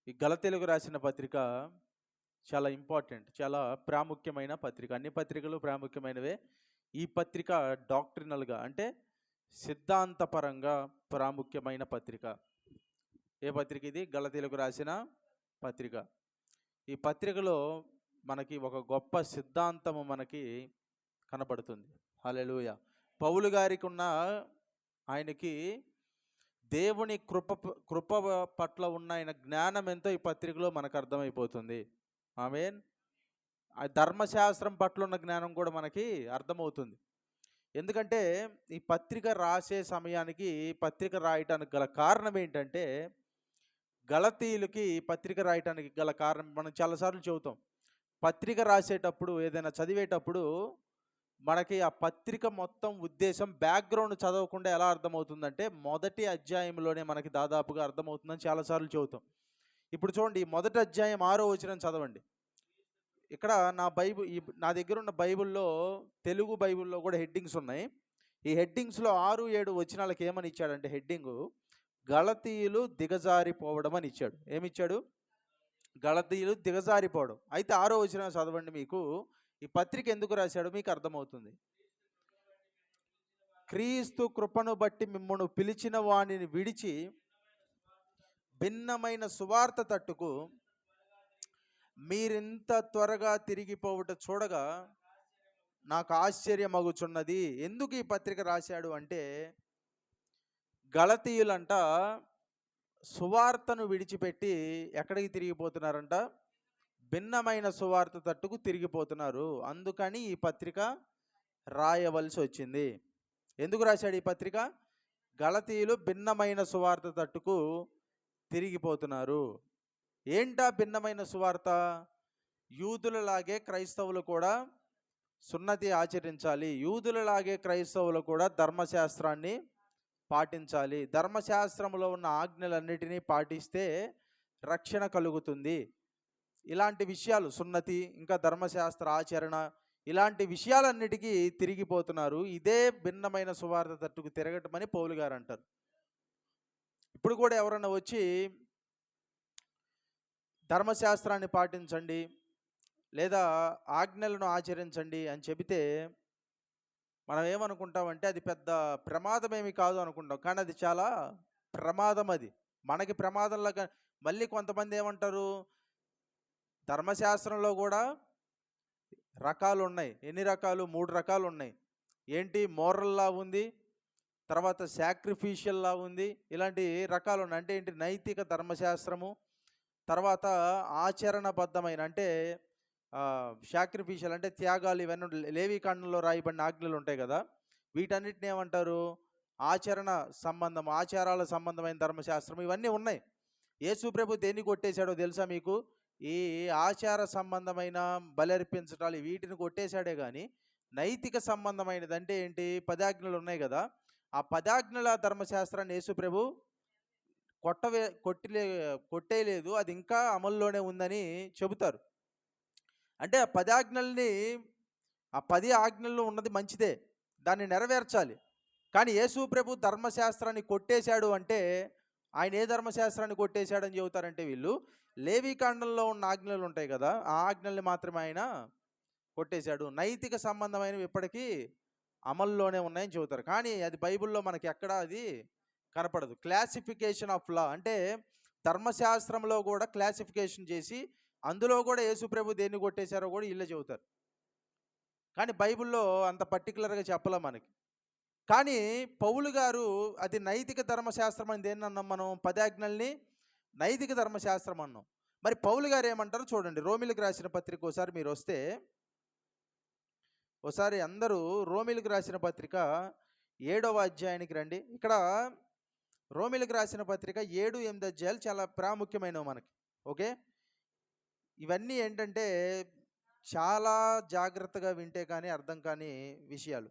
ఈ గలతీలకు రాసిన పత్రిక చాలా ఇంపార్టెంట్, చాలా ప్రాముఖ్యమైన పత్రిక. అన్ని పత్రికలు ప్రాముఖ్యమైనవే. ఈ పత్రిక డాక్ట్రినల్గా అంటే సిద్ధాంతపరంగా ప్రాముఖ్యమైన పత్రిక. ఏ పత్రిక ఇది? గలతీలకు రాసిన పత్రిక. ఈ పత్రికలో మనకి ఒక గొప్ప సిద్ధాంతము మనకి కనబడుతుంది. హల్లెలూయా. పౌలు గారికి ఉన్న ఆయనకి దేవుని కృప పట్ల ఉన్న ఆయన జ్ఞానం ఎంతో ఈ పత్రికలో మనకు అర్థమైపోతుంది. ఆమేన్. ఆ ధర్మశాస్త్రం పట్ల ఉన్న జ్ఞానం కూడా మనకి అర్థమవుతుంది. ఎందుకంటే ఈ పత్రిక రాసే సమయానికి పత్రిక రాయటానికి గల కారణం ఏంటంటే, గలతీయులకి పత్రిక రాయటానికి గల కారణం మనం చాలాసార్లు చెబుతాం. పత్రిక రాసేటప్పుడు, ఏదైనా చదివేటప్పుడు మనకి ఆ పత్రిక మొత్తం ఉద్దేశం బ్యాక్గ్రౌండ్ చదవకుండా ఎలా అర్థమవుతుందంటే, మొదటి అధ్యాయంలోనే మనకి దాదాపుగా అర్థమవుతుందని చాలాసార్లు చెబుతాం. ఇప్పుడు చూడండి, మొదటి అధ్యాయం 6వ వచనం చదవండి. ఇక్కడ నా దగ్గర ఉన్న బైబిల్లో, తెలుగు బైబిల్లో కూడా హెడ్డింగ్స్ ఉన్నాయి. ఈ హెడ్డింగ్స్లో 6, 7 వచనాలకు ఏమని ఇచ్చాడంటే, హెడ్డింగు గలతీయులు దిగజారిపోవడం అని ఇచ్చాడు. ఏమిచ్చాడు? గలతీయులు దిగజారిపోవడం. అయితే 6వ వచనం చదవండి, మీకు ఈ పత్రిక ఎందుకు రాశాడో మీకు అర్థమవుతుంది. క్రీస్తు కృపను బట్టి మిమ్మల్ని పిలిచిన వాణిని విడిచి భిన్నమైన సువార్త తట్టుకు మీరింత త్వరగా తిరిగిపోవుట చూడగా నాకు ఆశ్చర్యమగుచున్నది. ఎందుకు ఈ పత్రిక రాశాడు అంటే, గలతీయులంట సువార్తను విడిచిపెట్టి ఎక్కడికి తిరిగిపోతున్నారంట? భిన్నమైన సువార్త తట్టుకు తిరిగిపోతున్నారు. అందుకని ఈ పత్రిక రాయవలసి వచ్చింది. ఎందుకు రాశాడు ఈ పత్రిక? గలతీయులు భిన్నమైన సువార్త తట్టుకు తిరిగిపోతున్నారు. ఏంటా భిన్నమైన సువార్త? యూదులలాగే క్రైస్తవులు కూడా సున్నతి ఆచరించాలి. యూదులలాగే క్రైస్తవులు కూడా ధర్మశాస్త్రాన్ని పాటించాలి. ధర్మశాస్త్రంలో ఉన్న ఆజ్ఞలన్నిటినీ పాటిస్తే రక్షణ కలుగుతుంది. ఇలాంటి విషయాలు, సున్నతి, ఇంకా ధర్మశాస్త్ర ఆచరణ, ఇలాంటి విషయాలన్నిటికీ తిరిగిపోతున్నారు. ఇదే భిన్నమైన సువార్త తట్టుకు తిరగటమని పౌలు గారు అంటారు. ఇప్పుడు కూడా ఎవరన్నా వచ్చి ధర్మశాస్త్రాన్ని పాటించండి లేదా ఆజ్ఞలను ఆచరించండి అని చెబితే మనం ఏమనుకుంటామంటే అది పెద్ద ప్రమాదమేమి కాదు అనుకుంటాం. కానీ అది చాలా ప్రమాదం. అది మనకి ప్రమాదంలాగా. మళ్ళీ కొంతమంది ఏమంటారు, ధర్మశాస్త్రంలో కూడా రకాలు ఉన్నాయి. ఎన్ని రకాలు? 3 రకాలు ఉన్నాయి. ఏంటి? మోరల్ లా ఉంది, తర్వాత సాక్రిఫిషియల్ లా ఉంది, ఇలాంటి రకాలు ఉన్నాయి. అంటే ఏంటి? నైతిక ధర్మశాస్త్రము, తర్వాత ఆచరణబద్ధమైన అంటే సాక్రిఫిషియల్ అంటే త్యాగాలు, ఇవన్నీ లేవీకాండంలో రాయబడిన ఆజ్ఞలు ఉంటాయి కదా, వీటన్నిటిని ఏమంటారు? ఆచారాల సంబంధమైన ధర్మశాస్త్రం, ఇవన్నీ ఉన్నాయి. యేసు ప్రభు దేన్ని కొట్టేశాడో తెలుసా మీకు? ఈ ఆచార సంబంధమైన బలర్పించటాలు వీటిని కొట్టేశాడే కానీ నైతిక సంబంధమైనది అంటే ఏంటి? 10 ఆజ్ఞలు ఉన్నాయి కదా, ఆ 10 ఆజ్ఞల ధర్మశాస్త్రాన్ని యేసు ప్రభు కొట్టేయలేదు. అది ఇంకా అమల్లోనే ఉందని చెబుతారు. అంటే ఆ 10 ఆజ్ఞల్ని, ఆ 10 ఆజ్ఞల్లో ఉన్నది మంచిదే, దాన్ని నెరవేర్చాలి. కానీ యేసు ప్రభు ధర్మశాస్త్రాన్ని కొట్టేశాడు అంటే, ఆయన ఏ ధర్మశాస్త్రాన్ని కొట్టేశాడని చెబుతారంటే, వీళ్ళు లేవీకాండంలో ఉన్న ఆజ్ఞలు ఉంటాయి కదా, ఆ ఆజ్ఞల్ని మాత్రమే ఆయన కొట్టేశాడు. నైతిక సంబంధమైనవి ఇప్పటికీ అమల్లోనే ఉన్నాయని చెబుతారు. కానీ అది బైబిల్లో మనకి ఎక్కడా అది కనపడదు. క్లాసిఫికేషన్ ఆఫ్ లా అంటే ధర్మశాస్త్రంలో కూడా క్లాసిఫికేషన్ చేసి అందులో కూడా యేసు ప్రభు దేన్ని కొట్టేశారో కూడా వీళ్ళే చెబుతారు. కానీ బైబిల్లో అంత పర్టికులర్గా చెప్పలే మనకి. కానీ పౌలు గారు అది నైతిక ధర్మశాస్త్రం అని దేన్ని అన్నాం మనం? 10 ఆజ్ఞల్ని నైతిక ధర్మశాస్త్రం అన్నాం. మరి పౌలు గారు ఏమంటారు చూడండి. రోమిలకు రాసిన పత్రిక ఒకసారి మీరు వస్తే, ఒకసారి అందరూ రోమిలకు రాసిన పత్రిక 7వ అధ్యాయానికి రండి. ఇక్కడ రోమిలకు రాసిన పత్రిక 7, 8 అధ్యాయాలు చాలా ప్రాముఖ్యమైనవి మనకి. ఓకే, ఇవన్నీ ఏంటంటే చాలా జాగ్రత్తగా వింటే కానీ అర్థం కాని విషయాలు.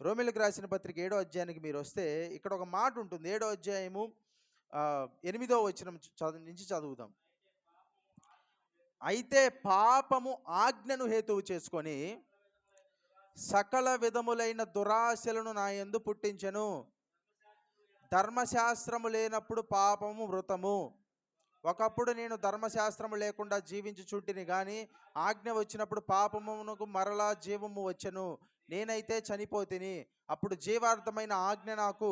రోమిలకు రాసిన పత్రిక 7వ అధ్యాయానికి మీరు వస్తే ఇక్కడ ఒక మాట ఉంటుంది. 7వ అధ్యాయము 8వ వచనం నుంచి చదువుదాం. అయితే పాపము ఆజ్ఞను హేతువు చేసుకొని సకల విధములైన దురాశలను నా యందు పుట్టించెను. ధర్మశాస్త్రము లేనప్పుడు పాపము మృతము, ఒకప్పుడు నేను ధర్మశాస్త్రము లేకుండా జీవించుచుంటిని గాని ఆజ్ఞ వచ్చినప్పుడు పాపమునకు మరలా జీవము వచ్చెను. నేనైతే చనిపోతిని. అప్పుడు జీవార్థమైన ఆజ్ఞ నాకు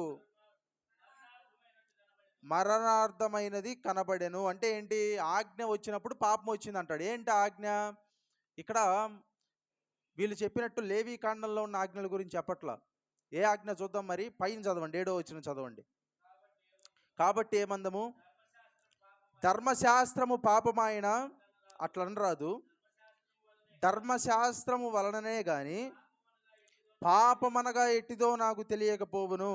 మరణార్థమైనది కనబడెను. అంటే ఏంటి? ఆజ్ఞ వచ్చినప్పుడు పాపం వచ్చింది అంటాడు. ఏంటి ఆజ్ఞ? ఇక్కడ వీళ్ళు చెప్పినట్టు లేవీ కాండంలో ఉన్న ఆజ్ఞల గురించి చెప్పట్లా. ఏ ఆజ్ఞ చూద్దాం మరి? పైన చదవండి, 7వ వచనం చదవండి. కాబట్టి ఏమందము? ధర్మశాస్త్రము పాపమాయన, అట్లా అనరాదు. ధర్మశాస్త్రము వలననే గాని పాపమనగా ఎట్టిదో నాకు తెలియకపోవును.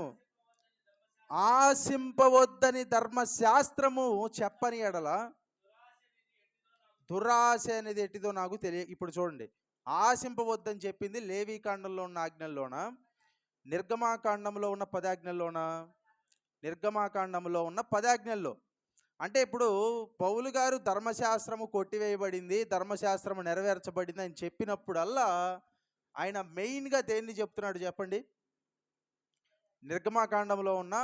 ఆశింపవద్దని ధర్మశాస్త్రము చెప్పని ఎడల దురాశ అనేది ఎట్టిదో నాకు ఇప్పుడు చూడండి, ఆశింపవద్దని చెప్పింది లేవీ కాండంలో ఉన్న ఆజ్ఞల్లోన, నిర్గమాకాండంలో ఉన్న 10 ఆజ్ఞల్లోన? నిర్గమాకాండంలో ఉన్న 10 ఆజ్ఞల్లో. అంటే ఇప్పుడు పౌలు గారు ధర్మశాస్త్రము కొట్టివేయబడింది, ధర్మశాస్త్రము నెరవేర్చబడింది అని చెప్పినప్పుడల్లా ఆయన మెయిన్గా దేన్ని చెప్తున్నాడు చెప్పండి? నిర్గమాకాండంలో ఉన్న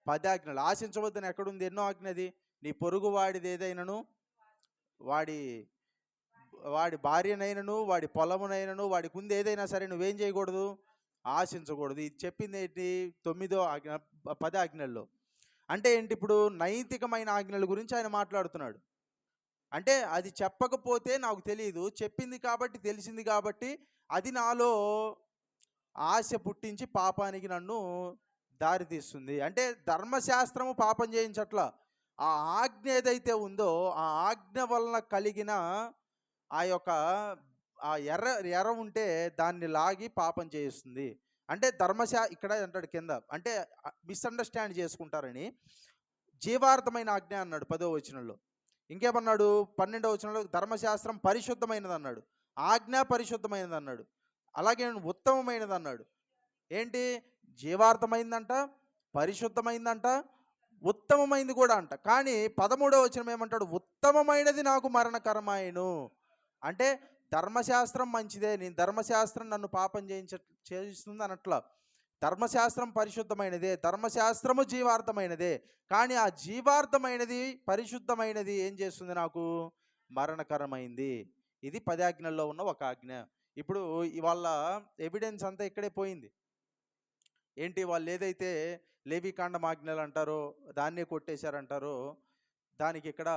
10 ఆజ్ఞలు. ఆశించవద్దని ఎక్కడుంది? ఎన్నో ఆజ్ఞది? నీ పొరుగు వాడిది ఏదైనను, వాడి భార్యనైనను, వాడి పొలమునైనను, వాడికి ఉంది ఏదైనా సరే నువ్వేం చేయకూడదు? ఆశించకూడదు. ఇది చెప్పింది ఏంటి? 9వ ఆజ్ఞ, 10 ఆజ్ఞల్లో. అంటే ఏంటి? ఇప్పుడు నైతికమైన ఆజ్ఞల గురించి ఆయన మాట్లాడుతున్నాడు. అంటే అది చెప్పకపోతే నాకు తెలియదు, చెప్పింది కాబట్టి తెలిసింది కాబట్టి అది నాలో ఆశ పుట్టించి పాపానికి నన్ను దారి తీస్తుంది. అంటే ధర్మశాస్త్రము పాపం చేయించట్ల. ఆ ఆజ్ఞ ఏదైతే ఉందో ఆ ఆజ్ఞ వలన కలిగిన ఆ యొక్క ఆ ఎర్ర ఉంటే దాన్ని లాగి పాపం చేయిస్తుంది. అంటే ఇక్కడ అంటాడు కింద, అంటే మిస్అండర్స్టాండ్ చేసుకుంటారని జీవార్థమైన ఆజ్ఞ అన్నాడు 10వ వచనంలో. ఇంకేమన్నాడు? 12వ వచనంలో ధర్మశాస్త్రం పరిశుద్ధమైనది అన్నాడు, ఆజ్ఞ పరిశుద్ధమైనది అన్నాడు, అలాగే ఉత్తమమైనది అన్నాడు. ఏంటి? జీవార్థమైందంట, పరిశుద్ధమైందంట, ఉత్తమమైంది కూడా అంట. కానీ 13వ వచనం ఏమంటాడు? ఉత్తమమైనది నాకు మరణకరమాయను. అంటే ధర్మశాస్త్రం మంచిదే, నేను ధర్మశాస్త్రం నన్ను పాపం చేయిస్తుంది అనట్లా. ధర్మశాస్త్రం పరిశుద్ధమైనదే, ధర్మశాస్త్రము జీవార్థమైనదే. కానీ ఆ జీవార్థమైనది, పరిశుద్ధమైనది ఏం చేస్తుంది? నాకు మరణకరమైంది. ఇది 10 ఆజ్ఞల్లో ఉన్న ఒక ఆజ్ఞ. ఇప్పుడు వాళ్ళ ఎవిడెన్స్ అంతా ఇక్కడే పోయింది. ఏంటి? వాళ్ళు ఏదైతే లేవీకాండం ఆజ్ఞలు అంటారో దాన్నే కొట్టేశారంటారో దానికి ఇక్కడ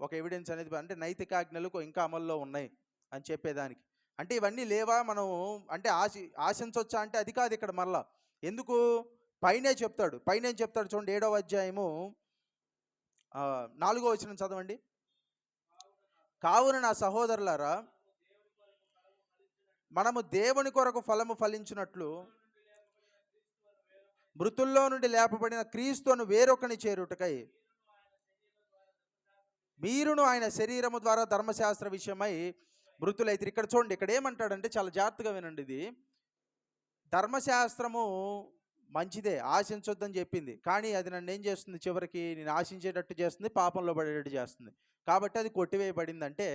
ఒక ఎవిడెన్స్ అనేది, అంటే నైతిక ఆజ్ఞలు ఇంకా అమల్లో ఉన్నాయి అని చెప్పేదానికి. అంటే ఇవన్నీ లేవా? మనం అంటే ఆశించవచ్చా అంటే అది కాదు ఇక్కడ. మళ్ళా ఎందుకు? పైనే చెప్తాడు. పైన ఏం చెప్తాడు చూడండి, 7వ అధ్యాయము 4వ వచనం చదవండి. కావున నా సహోదరులారా, మనము దేవుని కొరకు ఫలము ఫలించినట్లు మృతుల్లో నుండి లేపబడిన క్రీస్తును వేరొకని చేరుటకై మీరును ఆయన శరీరము ద్వారా ధర్మశాస్త్ర విషయమై మృతులైతే. ఇక్కడ చూడండి, ఇక్కడ ఏమంటాడంటే చాలా జాగ్రత్తగా వినండి. ఇది ధర్మశాస్త్రము మంచిదే, ఆశించొద్దని చెప్పింది. కానీ అది నన్ను ఏం చేస్తుంది? చివరికి నేను ఆశించేటట్టు చేస్తుంది, పాపంలో పడేటట్టు చేస్తుంది. కాబట్టి అది కొట్టివేయబడింది. అంటే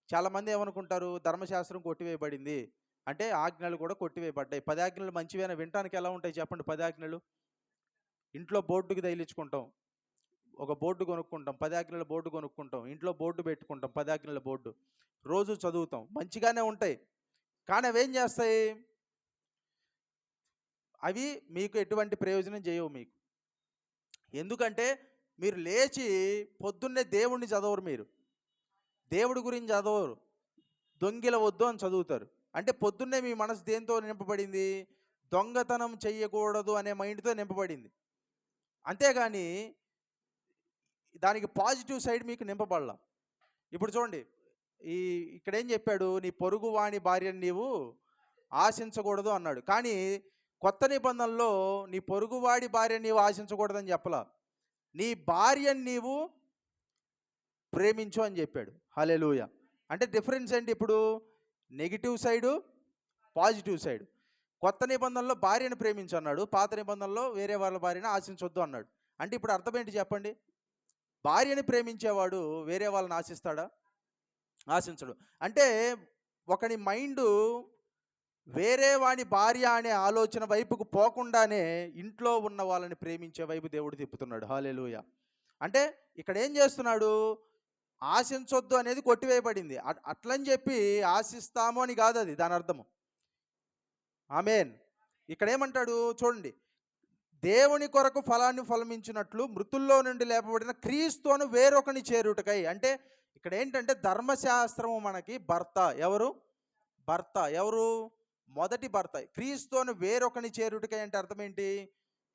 చాలామంది ఏమనుకుంటారు? ధర్మశాస్త్రం కొట్టివేయబడింది అంటే ఆజ్ఞలు కూడా కొట్టివేయబడ్డాయి. 10 ఆజ్ఞలు మంచివేనా? వినటానికి ఎలా ఉంటాయి చెప్పండి 10 ఆజ్ఞలు? ఇంట్లో బోర్డుకి తగిలించుకుంటాం, ఒక బోర్డు కొనుక్కుంటాం, 10 ఆజ్ఞల బోర్డు కొనుక్కుంటాం, ఇంట్లో బోర్డు పెట్టుకుంటాం, 10 ఆజ్ఞల బోర్డు రోజు చదువుతాం, మంచిగానే ఉంటాయి. కానీ అవి ఏం చేస్తాయి? అవి మీకు ఎటువంటి ప్రయోజనం చేయవు మీకు. ఎందుకంటే మీరు లేచి పొద్దున్నే దేవుణ్ణి చదవరు, మీరు దేవుడి గురించి చదవరు, దొంగిల వద్దు అని చదువుతారు. అంటే పొద్దున్నే మీ మనసు దేంతో నింపబడింది? దొంగతనం చెయ్యకూడదు అనే మైండ్తో నింపబడింది. అంతేగాని దానికి పాజిటివ్ సైడ్ మీకు నింపబడాల. ఇప్పుడు చూడండి, ఇక్కడ ఏం చెప్పాడు? నీ పొరుగు వాని భార్యను నీవు ఆశించకూడదు అన్నాడు. కానీ కొత్త నిబంధనలో నీ పొరుగువాడి భార్యను నీవు ఆశించకూడదని చెప్పలా, నీ భార్యను నీవు ప్రేమించు అని చెప్పాడు. హల్లెలూయా. అంటే డిఫరెన్స్ ఏంటి? ఇప్పుడు నెగిటివ్ సైడు, పాజిటివ్ సైడ్. కొత్త నిబంధనలో భార్యను ప్రేమించు అన్నాడు, పాత నిబంధనలో వేరే వాళ్ళ భార్యను ఆశించొద్దు అన్నాడు. అంటే ఇప్పుడు అర్థం ఏంటి చెప్పండి? భార్యని ప్రేమించేవాడు వేరే వాళ్ళని ఆశిస్తాడా? ఆశించడు. అంటే ఒకని మైండు వేరే వాని భార్య అనే ఆలోచన వైపుకు పోకుండానే ఇంట్లో ఉన్న వాళ్ళని ప్రేమించే వైపు దేవుడు తిప్పుతున్నాడు. హల్లెలూయా. అంటే ఇక్కడ ఏం చేస్తున్నాడు, ఆశించొద్దు అనేది కొట్టివేయబడింది. అట్లని చెప్పి ఆశిస్తాము అని కాదు అది దాని అర్థము. ఆమేన్. ఇక్కడ ఏమంటాడు చూడండి, దేవుని కొరకు ఫలాన్ని ఫలమించినట్లు మృతుల్లో నుండి లేపబడిన క్రీస్తును వేరొకని చేరుటకై. అంటే ఇక్కడ ఏంటంటే ధర్మశాస్త్రము మనకి భర్త. ఎవరు? భర్త. ఎవరు? మొదటి భర్త. క్రీస్తును వేరొకని చేరుటకై అంటే అర్థం ఏంటి?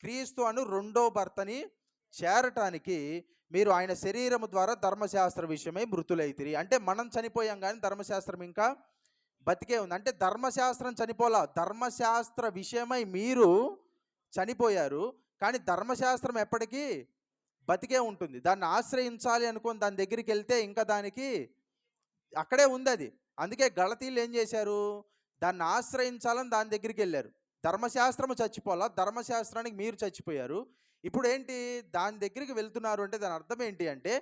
క్రీస్తు అను రెండో భర్తని చేరటానికి మీరు ఆయన శరీరము ద్వారా ధర్మశాస్త్ర విషయమై మృతులైతిరి. అంటే మనం చనిపోయాం కానీ ధర్మశాస్త్రం ఇంకా బతికే ఉంది. అంటే ధర్మశాస్త్రం చనిపోలా, ధర్మశాస్త్ర విషయమై మీరు చనిపోయారు, కానీ ధర్మశాస్త్రం ఎప్పటికీ బతికే ఉంటుంది. దాన్ని ఆశ్రయించాలి అనుకొని దాని దగ్గరికి వెళ్తే ఇంకా దానికి అక్కడే ఉంది అది. అందుకే గలతీలు ఏం చేశారు, దాన్ని ఆశ్రయించాలని దాని దగ్గరికి వెళ్ళారు. ధర్మశాస్త్రము చచ్చిపోలా, ధర్మశాస్త్రానికి మీరు చచ్చిపోయారు. ఇప్పుడు ఏంటి, దాని దగ్గరికి వెళ్తున్నారు అంటే దాని అర్థం ఏంటి అంటే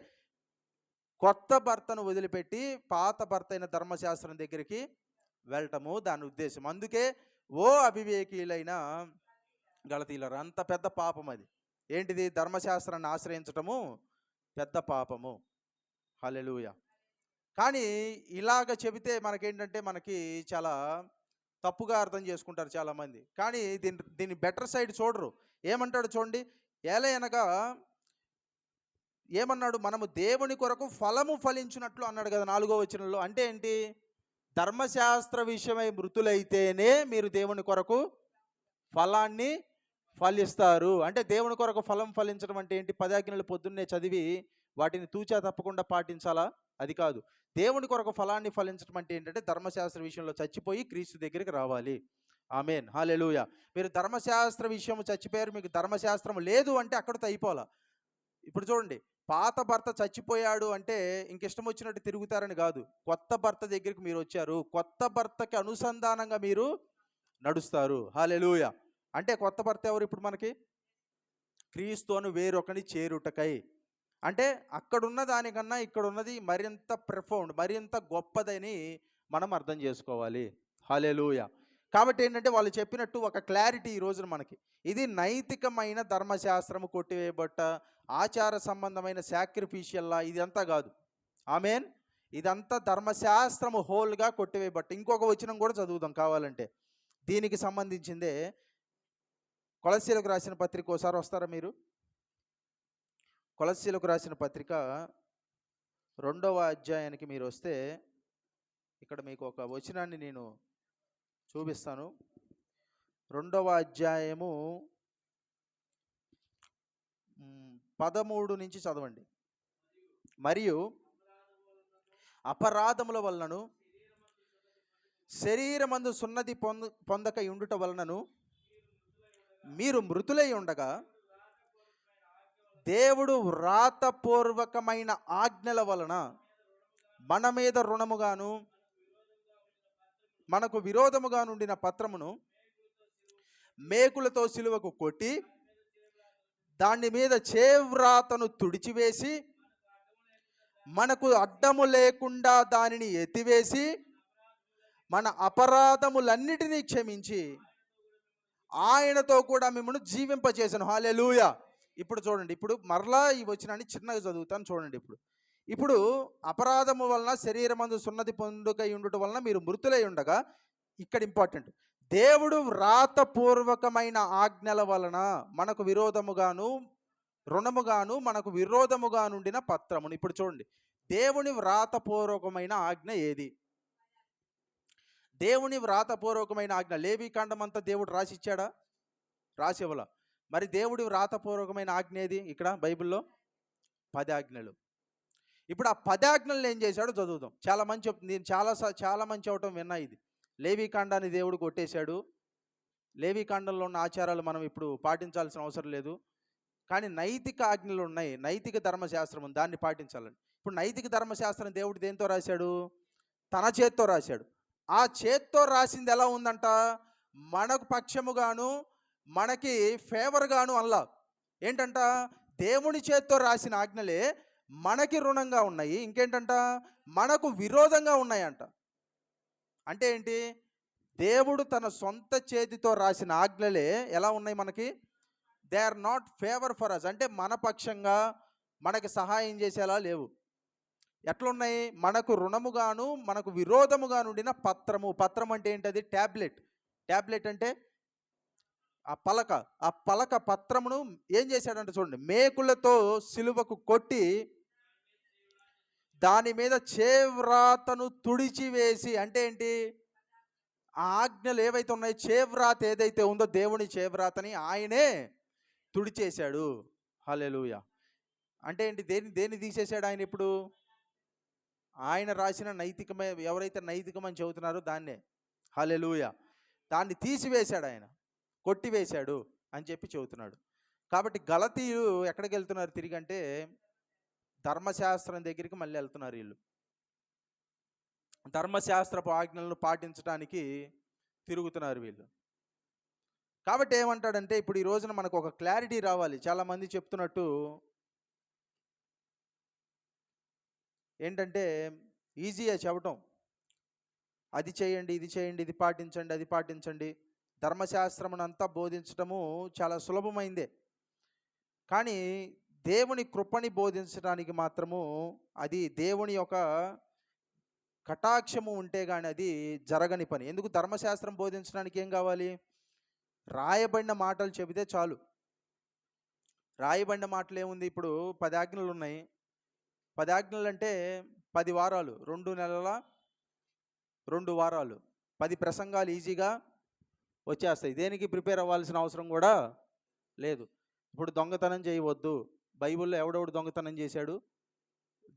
కొత్త భర్తను వదిలిపెట్టి పాత భర్త అయిన ధర్మశాస్త్రం దగ్గరికి వెళ్ళటము దాని ఉద్దేశం. అందుకే ఓ అవివేకీలైన గలతీయులారా, అంత పెద్ద పాపం అది. ఏంటిది? ధర్మశాస్త్రాన్ని ఆశ్రయించటము పెద్ద పాపము. హల్లెలూయా. కానీ ఇలాగ చెబితే మనకేంటంటే మనకి చాలా తప్పుగా అర్థం చేసుకుంటారు చాలామంది. కానీ దీని బెటర్ సైడ్ చూడరు. ఏమంటాడు చూడండి, ఏలయనగా ఏమన్నాడు, మనము దేవుని కొరకు ఫలము ఫలించినట్లు అన్నాడు కదా 4వ వచనంలో. అంటే ఏంటి? ధర్మశాస్త్ర విషయమై మృతులైతేనే మీరు దేవుని కొరకు ఫలాన్ని ఫలిస్తారు. అంటే దేవుని కొరకు ఫలం ఫలించడం అంటే ఏంటి? 10 ఆజ్ఞలు పొద్దున్నే చదివి వాటిని తూచా తప్పకుండా పాటించాలా? అది కాదు. దేవుని కొరకు ఫలాన్ని ఫలించడం అంటే ఏంటంటే ధర్మశాస్త్ర విషయంలో చచ్చిపోయి క్రీస్తు దగ్గరికి రావాలి. ఆమేన్. హల్లెలూయా. మీరు ధర్మశాస్త్ర విషయం చచ్చిపోయారు, మీకు ధర్మశాస్త్రం లేదు అంటే అక్కడితో అయిపోలా. ఇప్పుడు చూడండి, పాత భర్త చచ్చిపోయాడు అంటే ఇంక ఇష్టం వచ్చినట్టు తిరుగుతారని కాదు. కొత్త భర్త దగ్గరికి మీరు వచ్చారు, కొత్త భర్తకి అనుసంధానంగా మీరు నడుస్తారు. హల్లెలూయా. అంటే కొత్త భర్త ఎవరు ఇప్పుడు మనకి? క్రీస్తును వేరొకని చేరుటకై. అంటే అక్కడున్న దానికన్నా ఇక్కడున్నది మరింత ప్రొఫౌండ్, మరింత గొప్పదని మనం అర్థం చేసుకోవాలి. హల్లెలూయా. కాబట్టి ఏంటంటే వాళ్ళు చెప్పినట్టు ఒక క్లారిటీ ఈ రోజున మనకి. ఇది నైతికమైన ధర్మశాస్త్రము కొట్టివేయబట్ట ఆచార సంబంధమైన సాక్రిఫిషియల్లా ఇదంతా కాదు. ఆమేన్. ఇదంతా ధర్మశాస్త్రము హోల్గా కొట్టివేయబట్ట. ఇంకొక వచనం కూడా చదువుదాం కావాలంటే, దీనికి సంబంధించిందే. కొలస్సీలకు రాసిన పత్రిక ఒకసారి వస్తారా మీరు? కొలస్సీలకు రాసిన పత్రిక 2వ అధ్యాయానికి మీరు వస్తే ఇక్కడ మీకు ఒక వచనాన్ని నేను చూపిస్తాను. 2వ అధ్యాయము 13 నుంచి చదవండి. మరియు అపరాధముల వలనను శరీరమందు సున్నతి పొందక ఉండుట వలనను మీరు మృతులై ఉండగా దేవుడు వ్రాతపూర్వకమైన ఆజ్ఞల వలన మన మీద రుణముగాను మనకు విరోధముగా నుండిన పత్రమును మేకులతో సిలువకు కొట్టి దాని మీద చేవ్రాతను తుడిచివేసి మనకు అడ్డము లేకుండా దానిని ఎత్తివేసి మన అపరాధములన్నిటినీ క్షమించి ఆయనతో కూడా మిమ్మల్ని జీవింపచేసాను. హల్లెలూయా. ఇప్పుడు చూడండి, ఇప్పుడు మరలా ఈ వచనాన్ని చిన్నగా చదువుతాను చూడండి. ఇప్పుడు అపరాధము వలన శరీరమందు సున్నతి పొందుకై ఉండుట వలన మీరు మృతులై ఉండగా, ఇక్కడ ఇంపార్టెంట్, దేవుడు వ్రాతపూర్వకమైన ఆజ్ఞల వలన మనకు విరోధముగాను రుణముగాను మనకు విరోధముగా నుండిన పత్రమును. ఇప్పుడు చూడండి, దేవుని వ్రాతపూర్వకమైన ఆజ్ఞ ఏది? దేవుని వ్రాతపూర్వకమైన ఆజ్ఞ లేవీకాండం అంతా దేవుడు రాసిచ్చాడా? రాసివ్వలా. మరి దేవుడి వ్రాతపూర్వకమైన ఆజ్ఞ ఏది? ఇక్కడ బైబిల్లో 10 ఆజ్ఞలు. ఇప్పుడు ఆ 10 ఆజ్ఞలను ఏం చేశాడో చదువుదాం. చాలా మంది చెప్తుంది, నేను చాలా మంది చెప్పడం విన్నా ఇది. లేవీకాండాన్ని దేవుడు కొట్టేశాడు, లేవీకాండంలో ఉన్న ఆచారాలు మనం ఇప్పుడు పాటించాల్సిన అవసరం లేదు, కానీ నైతిక ఆజ్ఞలు ఉన్నాయి, నైతిక ధర్మశాస్త్రం ఉంది, దాన్ని పాటించాలని. ఇప్పుడు నైతిక ధర్మశాస్త్రం దేవుడు దేంతో రాశాడు? తన చేత్తో రాశాడు. ఆ చేత్తో రాసింది ఎలా ఉందంట? మనకు పక్షముగాను మనకి ఫేవర్గాను అల్లా. ఏంటంట? దేవుని చేత్తో రాసిన ఆజ్ఞలే మనకి రుణంగా ఉన్నాయి, ఇంకేంటంట మనకు విరోధంగా ఉన్నాయంట. అంటే ఏంటి? దేవుడు తన సొంత చేతితో రాసిన ఆజ్ఞలే ఎలా ఉన్నాయి మనకి? They are not favour for us. అంటే మన పక్షంగా మనకి సహాయం చేసేలా లేవు. ఎట్లున్నాయి? మనకు రుణముగాను మనకు విరోధముగా నుండిన పత్రము. పత్రం అంటే ఏంటది? ట్యాబ్లెట్. ట్యాబ్లెట్ అంటే ఆ పలక. ఆ పలక పత్రమును ఏం చేశాడంటే చూడండి, మేకులతో సిలువకు కొట్టి దాని మీద చేవ్రాతను తుడిచివేసి, అంటే ఏంటి? ఆ ఆజ్ఞలు ఏవైతే ఉన్నాయో, చేవ్రాత ఏదైతే ఉందో దేవుని చేవ్రాతని ఆయనే తుడిచేశాడు. హల్లెలూయా. అంటే ఏంటి? దేన్ని తీసేశాడు ఆయన ఇప్పుడు? ఆయన రాసిన నైతికమే, ఎవరైతే నైతికమని చెబుతున్నారో దాన్నే. హల్లెలూయా. దాన్ని తీసివేశాడు ఆయన, కొట్టివేశాడు అని చెప్పి చెబుతున్నాడు. కాబట్టి గలతీయులు ఎక్కడికి వెళ్తున్నారు తిరిగి అంటే, ధర్మశాస్త్రం దగ్గరికి మళ్ళీ వెళ్తున్నారు వీళ్ళు. ధర్మశాస్త్రపు ఆజ్ఞలను పాటించడానికి తిరుగుతున్నారు వీళ్ళు. కాబట్టి ఏమంటాడంటే, ఇప్పుడు ఈ రోజున మనకు ఒక క్లారిటీ రావాలి. చాలామంది చెప్తున్నట్టు ఏంటంటే, ఈజీగా చెప్పటం, అది చేయండి, ఇది చేయండి, ఇది పాటించండి, అది పాటించండి. ధర్మశాస్త్రమునంతా బోధించటము చాలా సులభమైందే. కానీ దేవుని కృపని బోధించడానికి మాత్రము అది దేవుని యొక్క కటాక్షము ఉంటే కానీ అది జరగని పని. ఎందుకు? ధర్మశాస్త్రం బోధించడానికి ఏం కావాలి? రాయబడిన మాటలు చెబితే చాలు. రాయబడిన మాటలు ఏముంది? ఇప్పుడు 10 ఆజ్ఞలు ఉన్నాయి. 10 ఆజ్ఞలు అంటే 10 వారాలు, 2 నెలల 2 వారాలు, 10 ప్రసంగాలు ఈజీగా వచ్చేస్తాయి. దేనికి ప్రిపేర్ అవ్వాల్సిన అవసరం కూడా లేదు. ఇప్పుడు దొంగతనం చేయవద్దు. బైబిల్లో ఎవడెవడు దొంగతనం చేశాడు?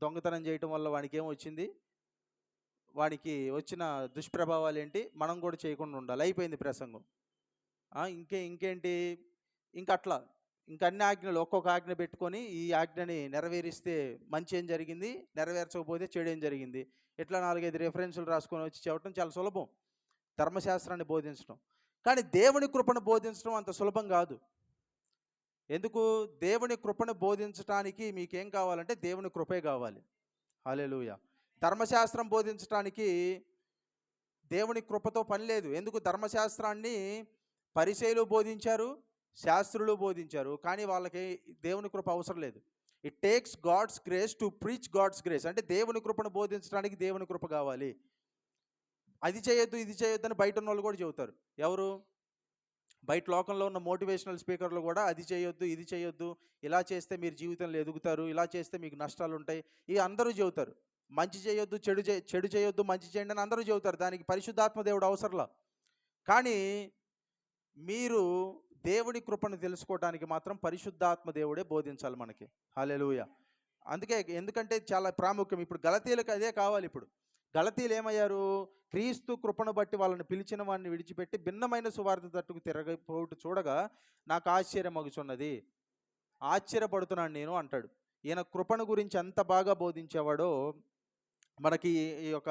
దొంగతనం చేయటం వల్ల వానికి ఏమొచ్చింది? వానికి వచ్చిన దుష్ప్రభావాలు ఏంటి? మనం కూడా చేయకుండా ఉండాలి. అయిపోయింది ప్రసంగం. ఇంకేంటి? ఇంకట్లా ఇంకన్ని ఆజ్ఞలు ఒక్కొక్క ఆజ్ఞ పెట్టుకొని, ఈ ఆజ్ఞని నెరవేరిస్తే మంచి ఏం జరిగింది, నెరవేర్చకపోతే చెడు ఏం జరిగింది, ఇట్లా 4-5 రెఫరెన్సులు రాసుకొని వచ్చి చెప్పడం చాలా సులభం, ధర్మశాస్త్రాన్ని బోధించడం. కానీ దేవుని కృపను బోధించడం అంత సులభం కాదు. ఎందుకు? దేవుని కృపను బోధించడానికి మీకేం కావాలంటే దేవుని కృపే కావాలి. హల్లెలూయా. ధర్మశాస్త్రం బోధించడానికి దేవుని కృపతో పని లేదు. ఎందుకు? ధర్మశాస్త్రాన్ని పరిసయ్యులు బోధించారు, శాస్త్రులు బోధించారు, కానీ వాళ్ళకి దేవుని కృప అవసరం లేదు. It takes God's grace to preach God's grace. అంటే దేవుని కృపను బోధించడానికి దేవుని కృప కావాలి. అది చేయొద్దు, ఇది చేయొద్దు అని బయట ఉన్న వాళ్ళు కూడా చెబుతారు. ఎవరు? బయట లోకంలో ఉన్న మోటివేషనల్ స్పీకర్లు కూడా అది చేయొద్దు, ఇది చేయొద్దు, ఇలా చేస్తే మీరు జీవితంలో ఎదుగుతారు, ఇలా చేస్తే మీకు నష్టాలు ఉంటాయి, ఇవి అందరూ చెబుతారు. మంచి చేయొద్దు, చెడు చేయొద్దు, మంచి చేయండి అని అందరూ చెబుతారు. దానికి పరిశుద్ధాత్మ దేవుడు అవసరంలా. కానీ మీరు దేవుని కృపను తెలుసుకోవడానికి మాత్రం పరిశుద్ధాత్మ దేవుడే బోధించాలి మనకి. హల్లెలూయా. ఎందుకంటే చాలా ప్రాముఖ్యం. ఇప్పుడు గలతీయులకు అదే కావాలి. ఇప్పుడు గలతీయులు ఏమయ్యారు? క్రీస్తు కృపను బట్టి వాళ్ళని పిలిచిన వాడిని విడిచిపెట్టి భిన్నమైన సువార్త తట్టుకు తిరగపోటు చూడగా నాకు ఆశ్చర్యమగుచున్నది, ఆశ్చర్యపడుతున్నాను నేను అంటాడు. ఈయన కృపను గురించి ఎంత బాగా బోధించేవాడో మనకి ఈ యొక్క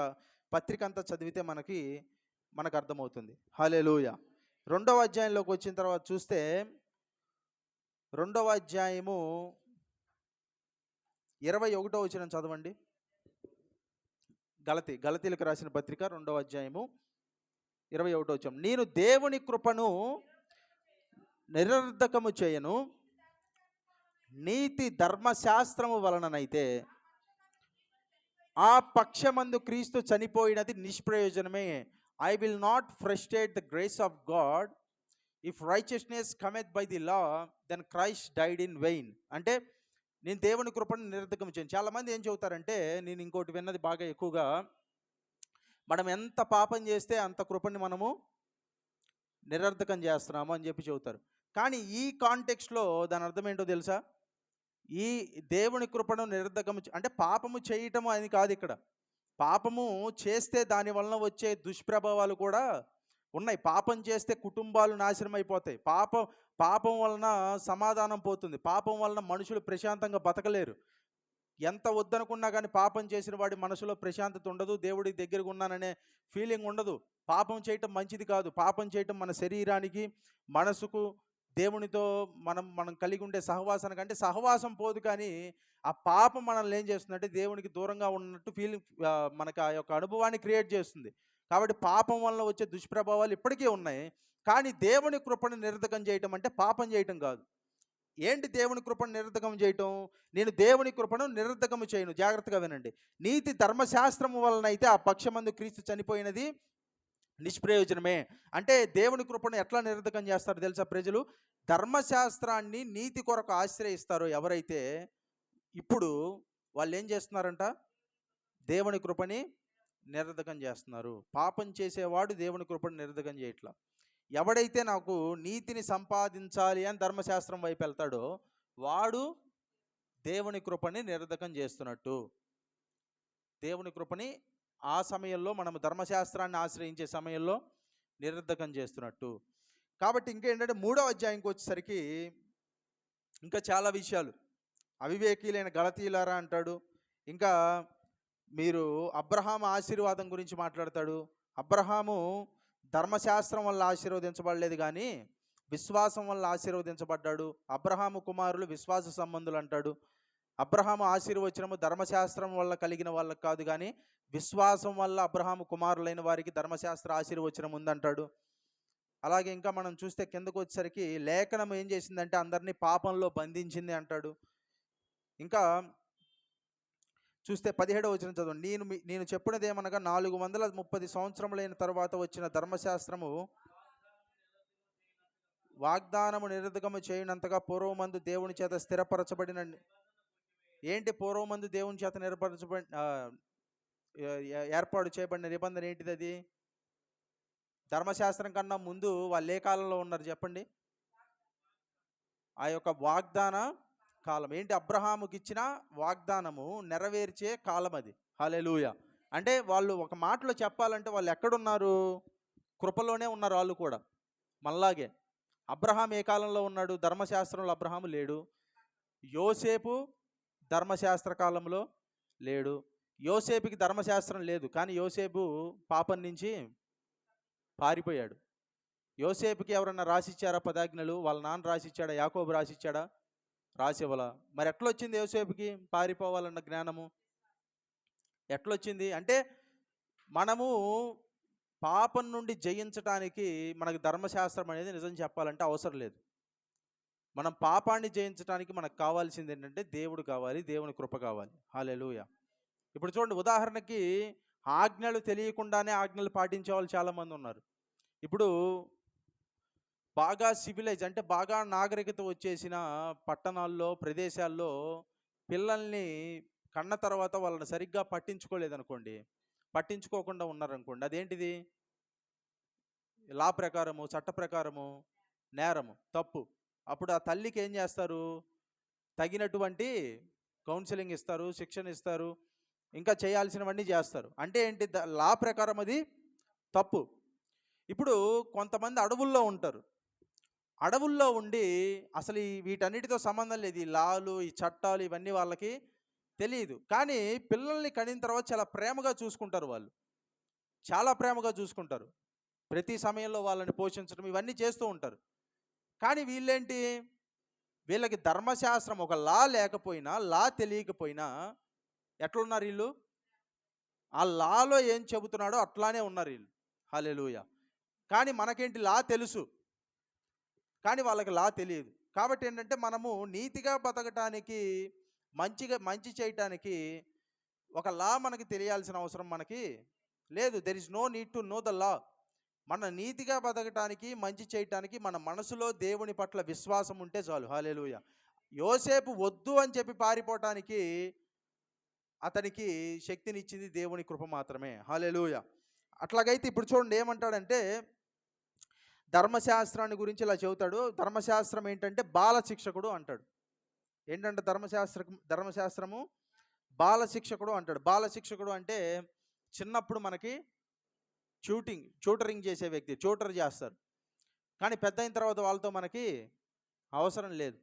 పత్రిక అంతా చదివితే మనకు అర్థమవుతుంది. హల్లెలూయా. 2వ అధ్యాయంలోకి వచ్చిన తర్వాత చూస్తే, 2వ అధ్యాయము 21వ వచనం చదవండి. గలతీలకు రాసిన పత్రిక 2వ అధ్యాయము 21వ వచనం. నేను దేవుని కృపను నిరర్ధకము చేయను, నీతి ధర్మశాస్త్రము వలననైతే ఆ పక్షమందు క్రీస్తు చనిపోయినది నిష్ప్రయోజనమే. I will not frustrate the grace of God. If righteousness cometh by the law, then Christ died in vain. అంటే నేను దేవుని కృపను నిరర్ధకం చేయను. చాలామంది ఏం చెబుతారంటే, నేను ఇంకోటి విన్నది బాగా ఎక్కువగా, మనం ఎంత పాపం చేస్తే అంత కృపని మనము నిరర్ధకం చేస్తున్నాము అని చెప్పి చెబుతారు. కానీ ఈ కాంటెక్స్ట్లో దాని అర్థం ఏంటో తెలుసా? ఈ దేవుని కృపను నిరర్ధకం అంటే పాపము చేయటము అని కాదు ఇక్కడ. పాపము చేస్తే దాని వలన వచ్చే దుష్ప్రభావాలు కూడా ఉన్నాయి. పాపం చేస్తే కుటుంబాలు నాశనం అయిపోతాయి. పాపం వలన సమాధానం పోతుంది. పాపం వలన మనుషులు ప్రశాంతంగా బతకలేరు. ఎంత వద్దనుకున్నా కానీ పాపం చేసిన వాడి మనసులో ప్రశాంతత ఉండదు, దేవుడి దగ్గరకు ఉన్నాననే ఫీలింగ్ ఉండదు. పాపం చేయటం మంచిది కాదు. పాపం చేయటం మన శరీరానికి, మనసుకు, దేవునితో మనం కలిగి ఉండే సహవాసానికి, అంటే సహవాసం పోదు, కానీ ఆ పాపం మనల్ని ఏం చేస్తుందంటే దేవునికి దూరంగా ఉన్నట్టు ఫీలింగ్, మనకు ఆ యొక్క అనుభవాన్ని క్రియేట్ చేస్తుంది. కాబట్టి పాపం వల్ల వచ్చే దుష్ప్రభావాలు ఇప్పటికీ ఉన్నాయి. కానీ దేవుని కృపను నిరర్ధకం చేయటం అంటే పాపం చేయటం కాదు. ఏంటి దేవుని కృపను నిరర్ధకం చేయటం? నేను దేవుని కృపను నిరర్ధకము చేయను. జాగ్రత్తగా వినండి. నీతి ధర్మశాస్త్రము వలన అయితే ఆ పక్షమందు క్రీస్తు చనిపోయినది నిష్ప్రయోజనమే. అంటే దేవుని కృపను ఎట్లా నిరర్ధకం చేస్తారు తెలుసా ప్రజలు? ధర్మశాస్త్రాన్ని నీతి కొరకు ఆశ్రయిస్తారో ఎవరైతే, ఇప్పుడు వాళ్ళు ఏం చేస్తున్నారంట? దేవుని కృపని నిరర్ధకం చేస్తున్నారు. పాపం చేసేవాడు దేవుని కృపను నిరర్ధకం చేయట్లా. ఎవడైతే నాకు నీతిని సంపాదించాలి అని ధర్మశాస్త్రం వైపు వెళ్తాడో వాడు దేవుని కృపని నిరర్ధకం చేస్తున్నట్టు. దేవుని కృపని ఆ సమయంలో మనం ధర్మశాస్త్రాన్ని ఆశ్రయించే సమయంలో నిరర్ధకం చేస్తున్నట్టు. కాబట్టి ఇంకేంటంటే 3వ అధ్యాయంకి వచ్చేసరికి ఇంకా చాలా విషయాలు. అవివేకీలైన గలతీయులారా అంటాడు. ఇంకా మీరు అబ్రహాము ఆశీర్వాదం గురించి మాట్లాడతాడు. అబ్రహాము ధర్మశాస్త్రం వల్ల ఆశీర్వదించబడలేదు కానీ విశ్వాసం వల్ల ఆశీర్వదించబడ్డాడు. అబ్రహాము కుమారులు విశ్వాస సంబంధులు అంటాడు. అబ్రహాము ఆశీర్వచనము ధర్మశాస్త్రం వల్ల కలిగిన వాళ్ళకి కాదు కానీ విశ్వాసం వల్ల అబ్రహాము కుమారులైన వారికి ధర్మశాస్త్ర ఆశీర్వచనం ఉందంటాడు. అలాగే ఇంకా మనం చూస్తే కిందకు వచ్చేసరికి లేఖనం ఏం చేసిందంటే అందరినీ పాపంలో బంధించింది అంటాడు. ఇంకా చూస్తే 17వ వచనం చదవండి. నేను చెప్పినది ఏమనగా 430 సంవత్సరములైన తర్వాత వచ్చిన ధర్మశాస్త్రము వాగ్దానము నిరర్ధకము చేయనంతగా పూర్వమందు దేవుని చేత స్థిరపరచబడిన. ఏంటి పూర్వమందు దేవుని చేత ఏర్పాటు చేయబడిన నిబంధన ఏంటిది? అది ధర్మశాస్త్రం కన్నా ముందు వాళ్ళు ఏ కాలంలో ఉన్నారు చెప్పండి? ఆ యొక్క వాగ్దాన కాలం. ఏంటి? అబ్రహాముకి ఇచ్చిన వాగ్దానము నెరవేర్చే కాలం అది. హల్లెలూయా. అంటే వాళ్ళు ఒక మాటలో చెప్పాలంటే వాళ్ళు ఎక్కడున్నారు? కృపలోనే ఉన్నారు వాళ్ళు కూడా మనలాగే. అబ్రహాం ఏ కాలంలో ఉన్నాడు? ధర్మశాస్త్రంలో అబ్రహాము లేడు. యోసేపు ధర్మశాస్త్ర కాలంలో లేడు. యోసేపుకి ధర్మశాస్త్రం లేదు కానీ యోసేపు పాపం నుంచి పారిపోయాడు. యోసేపుకి ఎవరన్నా రాసిచ్చారా 10 ఆజ్ఞలు? వాళ్ళ నాన్న రాసిచ్చాడా? యాకోబు రాసిచ్చాడా? రాసివ్వలా. మరి ఎట్లొచ్చింది యోసేపుకి పారిపోవాలన్న జ్ఞానము? ఎట్లొచ్చింది అంటే మనము పాపం నుండి జయించడానికి మనకు ధర్మశాస్త్రం అనేది నిజం చెప్పాలంటే అవసరం లేదు. మనం పాపాన్ని జయించడానికి మనకు కావాల్సింది ఏంటంటే దేవుడు కావాలి, దేవుని కృప కావాలి. హల్లెలూయా. ఇప్పుడు చూడండి, ఉదాహరణకి ఆజ్ఞలు తెలియకుండానే ఆజ్ఞలు పాటించే వాళ్ళు చాలామంది ఉన్నారు. ఇప్పుడు బాగా సివిలైజ్ అంటే బాగా నాగరికత వచ్చేసిన పట్టణాల్లో ప్రదేశాల్లో పిల్లల్ని కన్న తర్వాత వాళ్ళని సరిగ్గా పట్టించుకోలేదనుకోండి, పట్టించుకోకుండా ఉన్నారనుకోండి, అదేంటిది? లా ప్రకారము, చట్ట ప్రకారము నేరము, తప్పు. అప్పుడు ఆ తల్లికి ఏం చేస్తారు? తగినటువంటి కౌన్సిలింగ్ ఇస్తారు, శిక్షణ ఇస్తారు, ఇంకా చేయాల్సినవన్నీ చేస్తారు. అంటే ఏంటి? లా ప్రకారం అది తప్పు. ఇప్పుడు కొంతమంది అడవుల్లో ఉంటారు. అడవుల్లో ఉండి అసలు వీటన్నిటితో సంబంధం లేదు. ఈ లాలు, ఈ చట్టాలు ఇవన్నీ వాళ్ళకి తెలియదు. కానీ పిల్లల్ని కనిన తర్వాత చాలా ప్రేమగా చూసుకుంటారు. వాళ్ళు చాలా ప్రేమగా చూసుకుంటారు. ప్రతి సమయంలో వాళ్ళని పోషించడం ఇవన్నీ చేస్తూ ఉంటారు. కానీ వీళ్ళేంటి? వీళ్ళకి ధర్మశాస్త్రం ఒక లా లేకపోయినా, లా తెలియకపోయినా ఎట్లున్నారు వీళ్ళు? ఆ లాలో ఏం చెబుతున్నాడో అట్లానే ఉన్నారు వీళ్ళు. హల్లెలూయా. కానీ మనకేంటి? లా తెలుసు కానీ వాళ్ళకి లా తెలియదు. కాబట్టి ఏంటంటే మనము నీతిగా బతకటానికి, మంచి చేయటానికి ఒక లా మనకి తెలియాల్సిన అవసరం మనకి లేదు. There is no need to know the law. మన నీతిగా బతకటానికి, మంచి చేయటానికి మన మనసులో దేవుని పట్ల విశ్వాసం ఉంటే చాలు. హల్లెలూయా. యోసేపు వద్దు అని చెప్పి పారిపోవటానికి అతనికి శక్తినిచ్చింది దేవుని కృప మాత్రమే. హల్లెలూయా. అట్లాగైతే ఇప్పుడు చూడండి ఏమంటాడంటే, ధర్మశాస్త్రాన్ని గురించి ఇలా చెబుతాడు. ధర్మశాస్త్రం ఏంటంటే బాల శిక్షకుడు అంటాడు. ఏంటంటే ధర్మశాస్త్రము బాల శిక్షకుడు అంటాడు. బాల శిక్షకుడు అంటే చిన్నప్పుడు మనకి ట్యూటరింగ్ చేసే వ్యక్తి, ట్యూటర్ చేస్తారు. కానీ పెద్ద అయిన తర్వాత వాళ్ళతో మనకి అవసరం లేదు.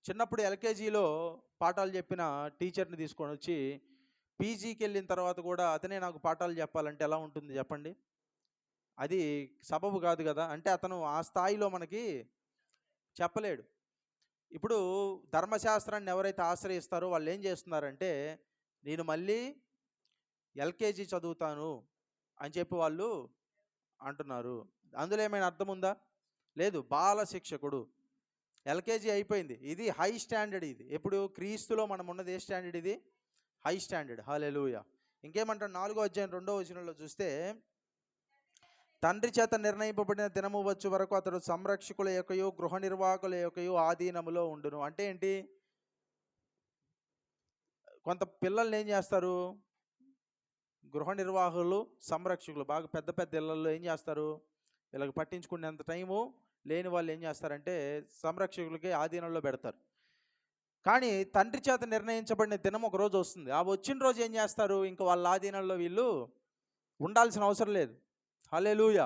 చిన్నప్పుడు ఎల్కేజీలో పాఠాలు చెప్పిన టీచర్ని తీసుకొని వచ్చి పీజీకి వెళ్ళిన తర్వాత కూడా అతనే నాకు పాఠాలు చెప్పాలంటే ఎలా ఉంటుంది చెప్పండి? అది సబబు కాదు కదా. అంటే అతను ఆ స్థాయిలో మనకి చెప్పలేడు. ఇప్పుడు ధర్మశాస్త్రాన్ని ఎవరైతే ఆశ్రయిస్తారో వాళ్ళు ఏం చేస్తున్నారంటే, నేను మళ్ళీ ఎల్కేజీ చదువుతాను అని చెప్పి వాళ్ళు అంటున్నారు. అందులో ఏమైనా అర్థం ఉందా? లేదు. బాల శిక్షకుడు ఎల్కేజీ అయిపోయింది. ఇది హై స్టాండర్డ్. ఇది ఎప్పుడు క్రీస్తులో మనం ఉన్నది ఏ స్టాండర్డ్? ఇది హై స్టాండర్డ్. హల్లెలూయా. ఇంకేమంటారు? 4వ అధ్యాయం 2వ వచనంలో చూస్తే, తండ్రి చేత నిర్ణయింపబడిన దినము వచ్చు వరకు అతడు సంరక్షకుల యొక్కయు గృహ నిర్వాహకుల యొక్కయు ఆధీనములో ఉండును. అంటే ఏంటి? కొంత పిల్లల్ని ఏం చేస్తారు? గృహ నిర్వాహకులు, సంరక్షకులు బాగా పెద్ద పెద్ద ఇళ్ళల్లో ఏం చేస్తారు? వీళ్ళకి పట్టించుకునేంత టైము లేని వాళ్ళు ఏం చేస్తారంటే సంరక్షకులకి ఆధీనంలో పెడతారు. కానీ తండ్రి చేత నిర్ణయించబడిన దినం ఒక రోజు వస్తుంది. ఆ వచ్చిన రోజు ఏం చేస్తారు? ఇంకా వాళ్ళ ఆధీనంలో వీళ్ళు ఉండాల్సిన అవసరం లేదు. హల్లెలూయా.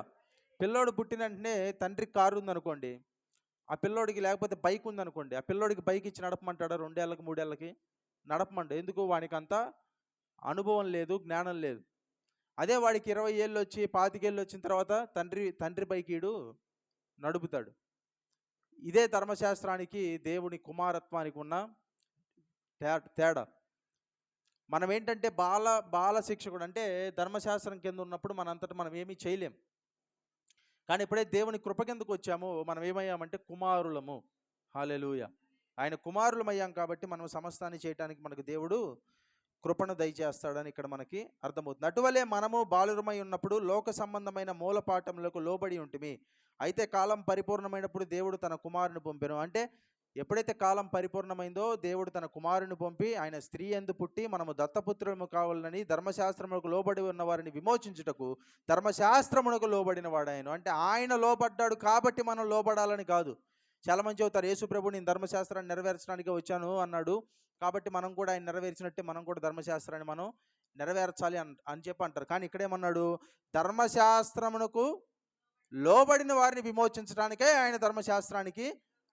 పిల్లోడు పుట్టిన వెంటనే తండ్రికి కారు ఉందనుకోండి, ఆ పిల్లోడికి లేకపోతే బైక్ ఉందనుకోండి, ఆ పిల్లోడికి బైక్ ఇచ్చి నడపమంటాడా? 2 ఏళ్ళకి 3 ఏళ్ళకి నడపమంట. ఎందుకు? వానికి అంత అనుభవం లేదు, జ్ఞానం లేదు. అదే వాడికి 20 ఏళ్ళు వచ్చి 25 ఏళ్ళు వచ్చిన తర్వాత తండ్రి బైక్ ఈడు నడుపుతాడు. ఇదే ధర్మశాస్త్రానికి దేవుని కుమారత్వానికి ఉన్న తేడా. మనం ఏంటంటే బాల శిక్షకుడు అంటే ధర్మశాస్త్రం కింద ఉన్నప్పుడు మనంతట మనం ఏమీ చేయలేం. కానీ ఎప్పుడైతే దేవుని కృప కిందకు వచ్చామో మనం ఏమయ్యామంటే కుమారులము. హల్లెలూయా. ఆయన కుమారులమయ్యాం కాబట్టి మనం సమస్తాన్ని చేయడానికి మనకు దేవుడు కృపను దయచేస్తాడని ఇక్కడ మనకి అర్థమవుతుంది. అటువలే మనము బాలురమై ఉన్నప్పుడు లోక సంబంధమైన మూలపాఠములకు లోబడి ఉంటిమి. అయితే కాలం పరిపూర్ణమైనప్పుడు దేవుడు తన కుమారుని పంపెను. అంటే ఎప్పుడైతే కాలం పరిపూర్ణమైందో దేవుడు తన కుమారుని పంపి ఆయన స్త్రీ యందు పుట్టి మనము దత్తపుత్రులము కావాలని ధర్మశాస్త్రములకు లోబడి ఉన్న వారిని విమోచించుటకు ధర్మశాస్త్రమునకు లోబడిన వాడాయను. అంటే ఆయన లోబడ్డాడు కాబట్టి మనం లోబడాలని కాదు. చాలా మంది చెబుతారు, యేసు ప్రభు నేను ధర్మశాస్త్రాన్ని నెరవేర్చడానికి వచ్చాను అన్నాడు కాబట్టి మనం కూడా ఆయన నెరవేర్చినట్టే మనం కూడా ధర్మశాస్త్రాన్ని మనం నెరవేర్చాలి అని చెప్పి అంటారు. కానీ ఇక్కడేమన్నాడు? ధర్మశాస్త్రమునకు లోబడిన వారిని విమోచించడానికే ఆయన ధర్మశాస్త్రానికి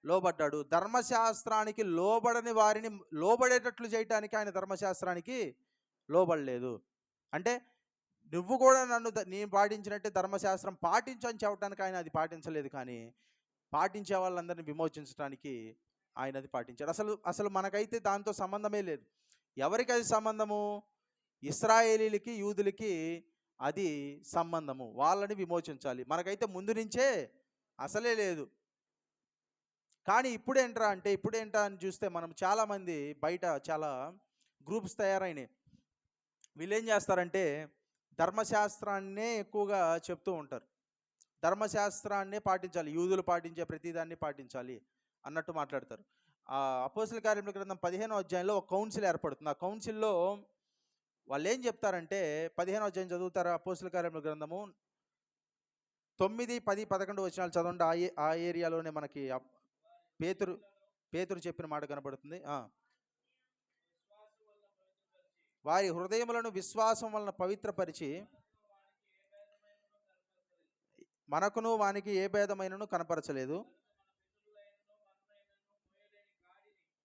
లోబడ్డాడు. ధర్మశాస్త్రానికి లోబడని వారిని లోబడేటట్లు చేయటానికి ఆయన ధర్మశాస్త్రానికి లోబడలేదు. అంటే నువ్వు కూడా నేను పాటించినట్టే ధర్మశాస్త్రం పాటించని చెప్పడానికి ఆయన అది పాటించలేదు. కానీ పాటించే వాళ్ళందరినీ విమోచించడానికి ఆయన అది పాటించాడు. అసలు మనకైతే దాంతో సంబంధమే లేదు. ఎవరికి అది సంబంధము? ఇశ్రాయేలీలకి, యూదులకి అది సంబంధము. వాళ్ళని విమోచించాలి. మనకైతే ముందు నుంచే అసలే లేదు. కానీ ఇప్పుడేంట్రా అని చూస్తే మనం చాలామంది బయట చాలా గ్రూప్స్ తయారైనాయి. వీళ్ళు ఏం చేస్తారంటే ధర్మశాస్త్రాన్నే ఎక్కువగా చెప్తూ ఉంటారు. ధర్మశాస్త్రాన్నే పాటించాలి, యూదులు పాటించే ప్రతిదాన్ని పాటించాలి అన్నట్టు మాట్లాడతారు. అపోస్తలుల కార్యముల గ్రంథం 15వ అధ్యాయంలో ఒక కౌన్సిల్ ఏర్పడుతుంది. ఆ కౌన్సిల్లో వాళ్ళు ఏం చెప్తారంటే 15వ అధ్యాయం చదువుతారా? అపోస్తలుల కార్యముల గ్రంథము 9, 10, 11 వచనాలు చదవండి. ఆ ఏరియాలోనే మనకి పేతురు చెప్పిన మాట కనబడుతుంది. వారి హృదయములను విశ్వాసం వలన పవిత్రపరిచి మనకును వానికి ఏ భేదమైనను కనపరచలేదు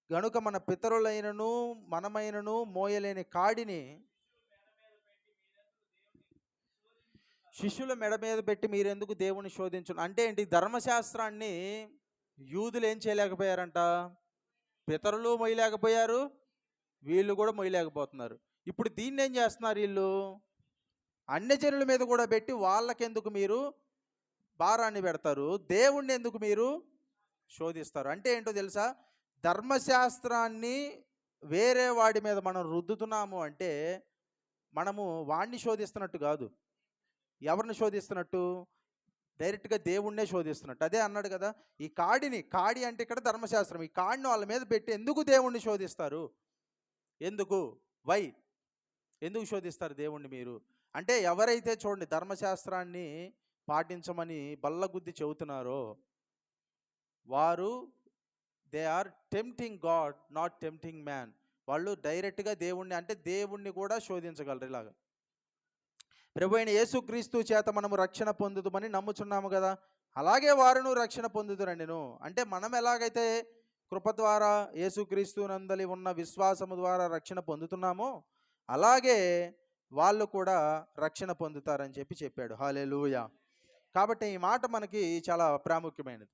గనుక మన పితరులైనను మనమైనను మోయలేని కాడిని శిష్యుల మెడ మీద పెట్టి మీరెందుకు దేవుని శోధించు. అంటే ఏంటి? ధర్మశాస్త్రాన్ని యూదులు ఏం చేయలేకపోయారంట? పితరులు మొయ్యలేకపోయారు, వీళ్ళు కూడా మొయ్యలేకపోతున్నారు. ఇప్పుడు దీన్ని ఏం చేస్తున్నారు? వీళ్ళు అన్యజనుల మీద కూడా పెట్టి వాళ్ళకెందుకు మీరు భారాన్ని పెడతారు, దేవుణ్ణి ఎందుకు మీరు శోధిస్తారు? అంటే ఏంటో తెలుసా? ధర్మశాస్త్రాన్ని వేరే వాడి మీద మనం రుద్దుతున్నాము అంటే మనము వాడిని శోధిస్తున్నట్టు కాదు. ఎవరిని శోధిస్తున్నట్టు? డైరెక్ట్గా దేవుణ్ణే శోధిస్తున్నట్టు. అదే అన్నాడు కదా, ఈ కాడి అంటే ఇక్కడ ధర్మశాస్త్రం, ఈ కాడిని వాళ్ళ మీద పెట్టి ఎందుకు దేవుణ్ణి శోధిస్తారు? ఎందుకు? వై? ఎందుకు శోధిస్తారు దేవుణ్ణి మీరు? అంటే ఎవరైతే చూడండి ధర్మశాస్త్రాన్ని పాటించమని బల్లగుద్ది చెబుతున్నారో వారు they are tempting God, not tempting man. వాళ్ళు డైరెక్ట్గా దేవుణ్ణి, అంటే దేవుణ్ణి కూడా శోధించగలరు. ఇలాగా ప్రభు అయిన యేసుక్రీస్తు చేత మనము రక్షణ పొందుదామని నమ్ముచున్నాము కదా, అలాగే వారును రక్షణ పొందుదురండిను. అంటే మనం ఎలాగైతే కృప ద్వారా యేసుక్రీస్తు నందలి ఉన్న విశ్వాసము ద్వారా రక్షణ పొందుతున్నామో అలాగే వాళ్ళు కూడా రక్షణ పొందుతారని చెప్పాడు. హల్లెలూయా. కాబట్టి ఈ మాట మనకి చాలా ప్రాముఖ్యమైనది.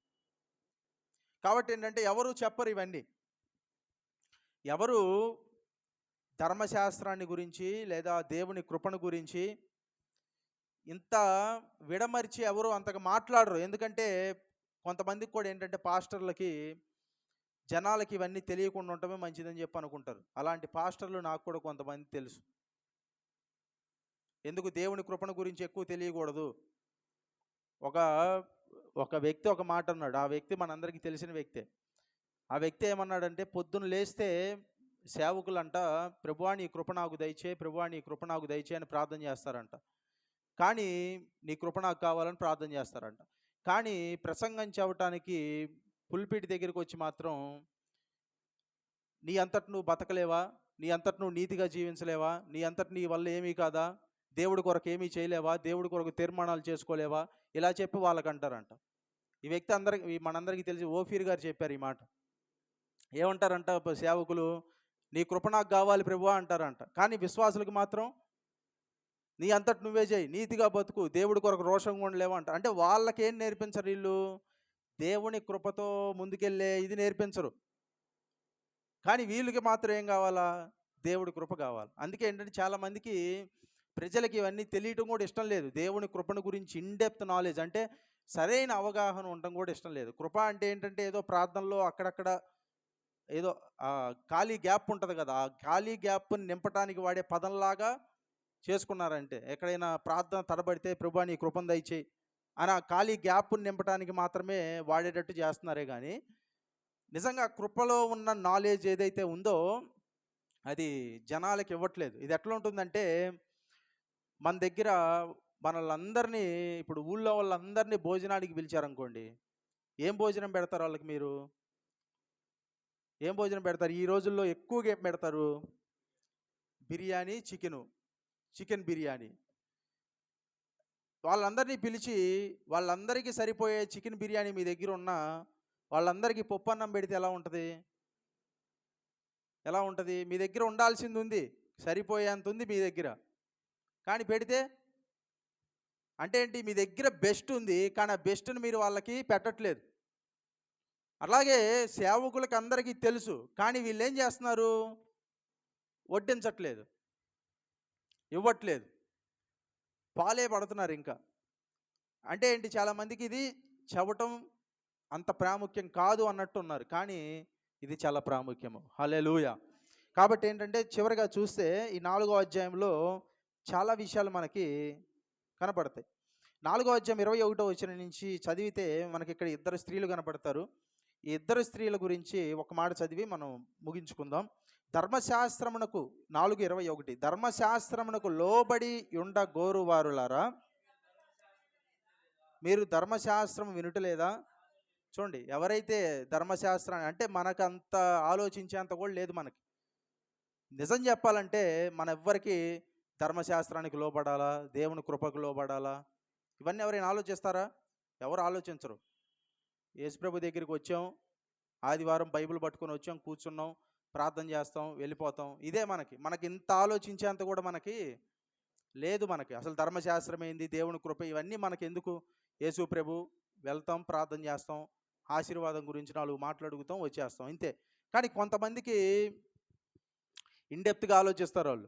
కాబట్టి ఏంటంటే ఎవరు చెప్పరు ఇవన్నీ. ఎవరు ధర్మశాస్త్రాన్ని గురించి లేదా దేవుని కృపను గురించి ఇంత విడమర్చి ఎవరు అంతగా మాట్లాడరు. ఎందుకంటే కొంతమందికి కూడా ఏంటంటే పాస్టర్లకి జనాలకి ఇవన్నీ తెలియకుండా ఉండటమే మంచిదని చెప్పి అనుకుంటారు. అలాంటి పాస్టర్లు నాకు కూడా కొంతమంది తెలుసు. ఎందుకు దేవుని కృపణ గురించి ఎక్కువ తెలియకూడదు. ఒక ఒక వ్యక్తి ఒక మాట అన్నాడు. ఆ వ్యక్తి మనందరికీ తెలిసిన వ్యక్తే. ఆ వ్యక్తి ఏమన్నాడంటే, పొద్దున్న లేస్తే సేవకులంట ప్రభువా నీ కృప నాకు దయచేయి, ప్రభువా నీ కృప నాకు దయచేయి అని ప్రార్థన చేస్తారంట. కానీ నీ కృప నాకు కావాలని ప్రార్థన చేస్తారంట. కానీ ప్రసంగం చెప్పటానికి పుల్పిట్ దగ్గరికి వచ్చి మాత్రం, నీ అంతట నువ్వు బతకలేవా, నీ అంతట నువ్వు నీతిగా జీవించలేవా, నీ అంతట నీ వల్ల ఏమీ కాదా, దేవుడి కొరకు ఏమీ చేయలేవా, దేవుడి కొరకు తీర్మానాలు చేసుకోలేవా, ఇలా చెప్పి వాళ్ళకి అంటారంట. ఈ వ్యక్తి మనందరికీ తెలిసి ఓఫీర్ గారు చెప్పారు ఈ మాట. ఏమంటారంట సేవకులు, నీ కృప నాకు కావాలి ప్రభువా అంటారంట. కానీ విశ్వాసులకు మాత్రం నీ అంతటి నువ్వే చేయి, నీతిగా బతుకు, దేవుడి కొరకు రోషంగా ఉండలేవు అంట. అంటే వాళ్ళకేం నేర్పించరు వీళ్ళు? దేవుని కృపతో ముందుకెళ్ళే ఇది నేర్పించరు. కానీ వీళ్ళకి మాత్రం ఏం కావాలా? దేవుడి కృప కావాలి. అందుకే ఏంటంటే చాలామందికి ప్రజలకి ఇవన్నీ తెలియటం కూడా ఇష్టం లేదు. దేవుని కృపను గురించి ఇన్డెప్త్ నాలెడ్జ్ అంటే సరైన అవగాహన ఉండటం కూడా ఇష్టం లేదు. కృప అంటే ఏంటంటే ఏదో ప్రార్థనలో అక్కడక్కడ ఏదో ఖాళీ గ్యాప్ ఉంటుంది కదా, ఆ ఖాళీ గ్యాప్ని నింపడానికి వాడే పదంలాగా చేసుకున్నారంటే. ఎక్కడైనా ప్రార్థన తడబడితే ప్రభువా నీ కృపను దయచేయి అని ఆ ఖాళీ గ్యాప్ని నింపడానికి మాత్రమే వాడేటట్టు చేస్తున్నారే కానీ నిజంగా కృపలో ఉన్న నాలెడ్జ్ ఏదైతే ఉందో అది జనాలకి ఇవ్వట్లేదు. ఇది ఎట్లా ఉంటుందంటే, మన దగ్గర మనల్ని ఇప్పుడు ఊళ్ళో వాళ్ళందరినీ భోజనానికి పిలిచారనుకోండి, ఏం భోజనం పెడతారు వాళ్ళకి? మీరు ఏం భోజనం పెడతారు? ఈ రోజుల్లో ఎక్కువగా ఏం పెడతారు? బిర్యానీ, చికెన్ బిర్యానీ. వాళ్ళందరినీ పిలిచి వాళ్ళందరికీ సరిపోయే చికెన్ బిర్యానీ మీ దగ్గర ఉన్న వాళ్ళందరికీ పప్పు అన్నం పెడితే ఎలా ఉంటుంది? ఎలా ఉంటుంది? మీ దగ్గర ఉండాల్సింది ఉంది, సరిపోయేంత ఉంది మీ దగ్గర, కానీ పెడితే అంటే ఏంటి? మీ దగ్గర బెస్ట్ ఉంది, కానీ ఆ బెస్ట్ని మీరు వాళ్ళకి పెట్టట్లేదు. అలాగే సేవకులకు అందరికీ తెలుసు, కానీ వీళ్ళు ఏం చేస్తున్నారు? వడ్డించట్లేదు, ఇవ్వట్లేదు, పాలే పడుతున్నారు ఇంకా. అంటే ఏంటి? చాలామందికి ఇది చెప్పటం అంత ప్రాముఖ్యం కాదు అన్నట్టు ఉన్నారు, కానీ ఇది చాలా ప్రాముఖ్యము. హల్లెలూయా. కాబట్టి ఏంటంటే చివరిగా చూస్తే ఈ 4వ అధ్యాయంలో చాలా విషయాలు మనకి కనపడతాయి. 4వ అధ్యాయం 21వ వచనం నుంచి చదివితే మనకి ఇక్కడ ఇద్దరు స్త్రీలు కనపడతారు. ఈ ఇద్దరు స్త్రీల గురించి ఒక మాట చదివి మనం ముగించుకుందాం. ధర్మశాస్త్రమునకు 4:21 ధర్మశాస్త్రమునకు లోబడి ఉండ గోరువారులారా, మీరు ధర్మశాస్త్రం వినుటలేదా? చూడండి, ఎవరైతే ధర్మశాస్త్రాన్ని అంటే మనకంత ఆలోచించేంత కూడా లేదు మనకి. నిజం చెప్పాలంటే మన ఎవ్వరికి ధర్మశాస్త్రానికి లోబడాలా, దేవుని కృపకు లోబడాలా, ఇవన్నీ ఎవరైనా ఆలోచిస్తారా? ఎవరు ఆలోచించరు. యేసుప్రభు దగ్గరికి వచ్చాం, ఆదివారం బైబిల్ పట్టుకొని వచ్చాం, కూర్చున్నాం, ప్రార్థన చేస్తాం, వెళ్ళిపోతాం. ఇదే మనకి ఇంత ఆలోచించేంత కూడా మనకి లేదు. మనకి అసలు ధర్మశాస్త్రం ఏంది, దేవుని కృప, ఇవన్నీ మనకి ఎందుకు? యేసుప్రభు వెళ్తాం, ప్రార్థన చేస్తాం, ఆశీర్వాదం గురించి 4 మాట్లాడుగుతాం, వచ్చేస్తాం, ఇంతే. కానీ కొంతమందికి ఇన్డెప్త్గా ఆలోచిస్తారు.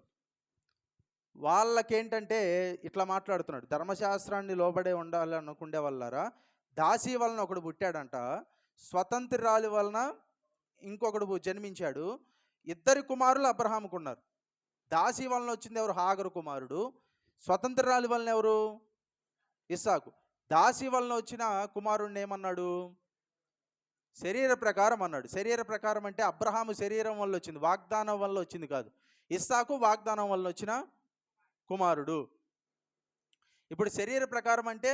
వాళ్ళకేంటంటే ఇట్లా మాట్లాడుతున్నాడు, ధర్మశాస్త్రాన్ని లోబడే ఉండాలి అనుకుండే వాళ్ళారా, దాసి వలన ఒకడు పుట్టాడంట, స్వతంత్రాలి వలన ఇంకొకడు జన్మించాడు, 2 కుమారులు అబ్రహాముకు ఉన్నారు. దాసి వలన వచ్చింది ఎవరు? హాగరు కుమారుడు. స్వతంత్రాలి వలన ఎవరు? ఇస్సాకు. దాసి వలన వచ్చిన కుమారుడిని ఏమన్నాడు? శరీర ప్రకారం అన్నాడు. శరీర ప్రకారం అంటే అబ్రహాము శరీరం వల్ల వచ్చింది, వాగ్దానం వల్ల వచ్చింది కాదు. ఇస్సాకు వాగ్దానం వల్ల వచ్చిన కుమారుడు. ఇప్పుడు శరీర ప్రకారం అంటే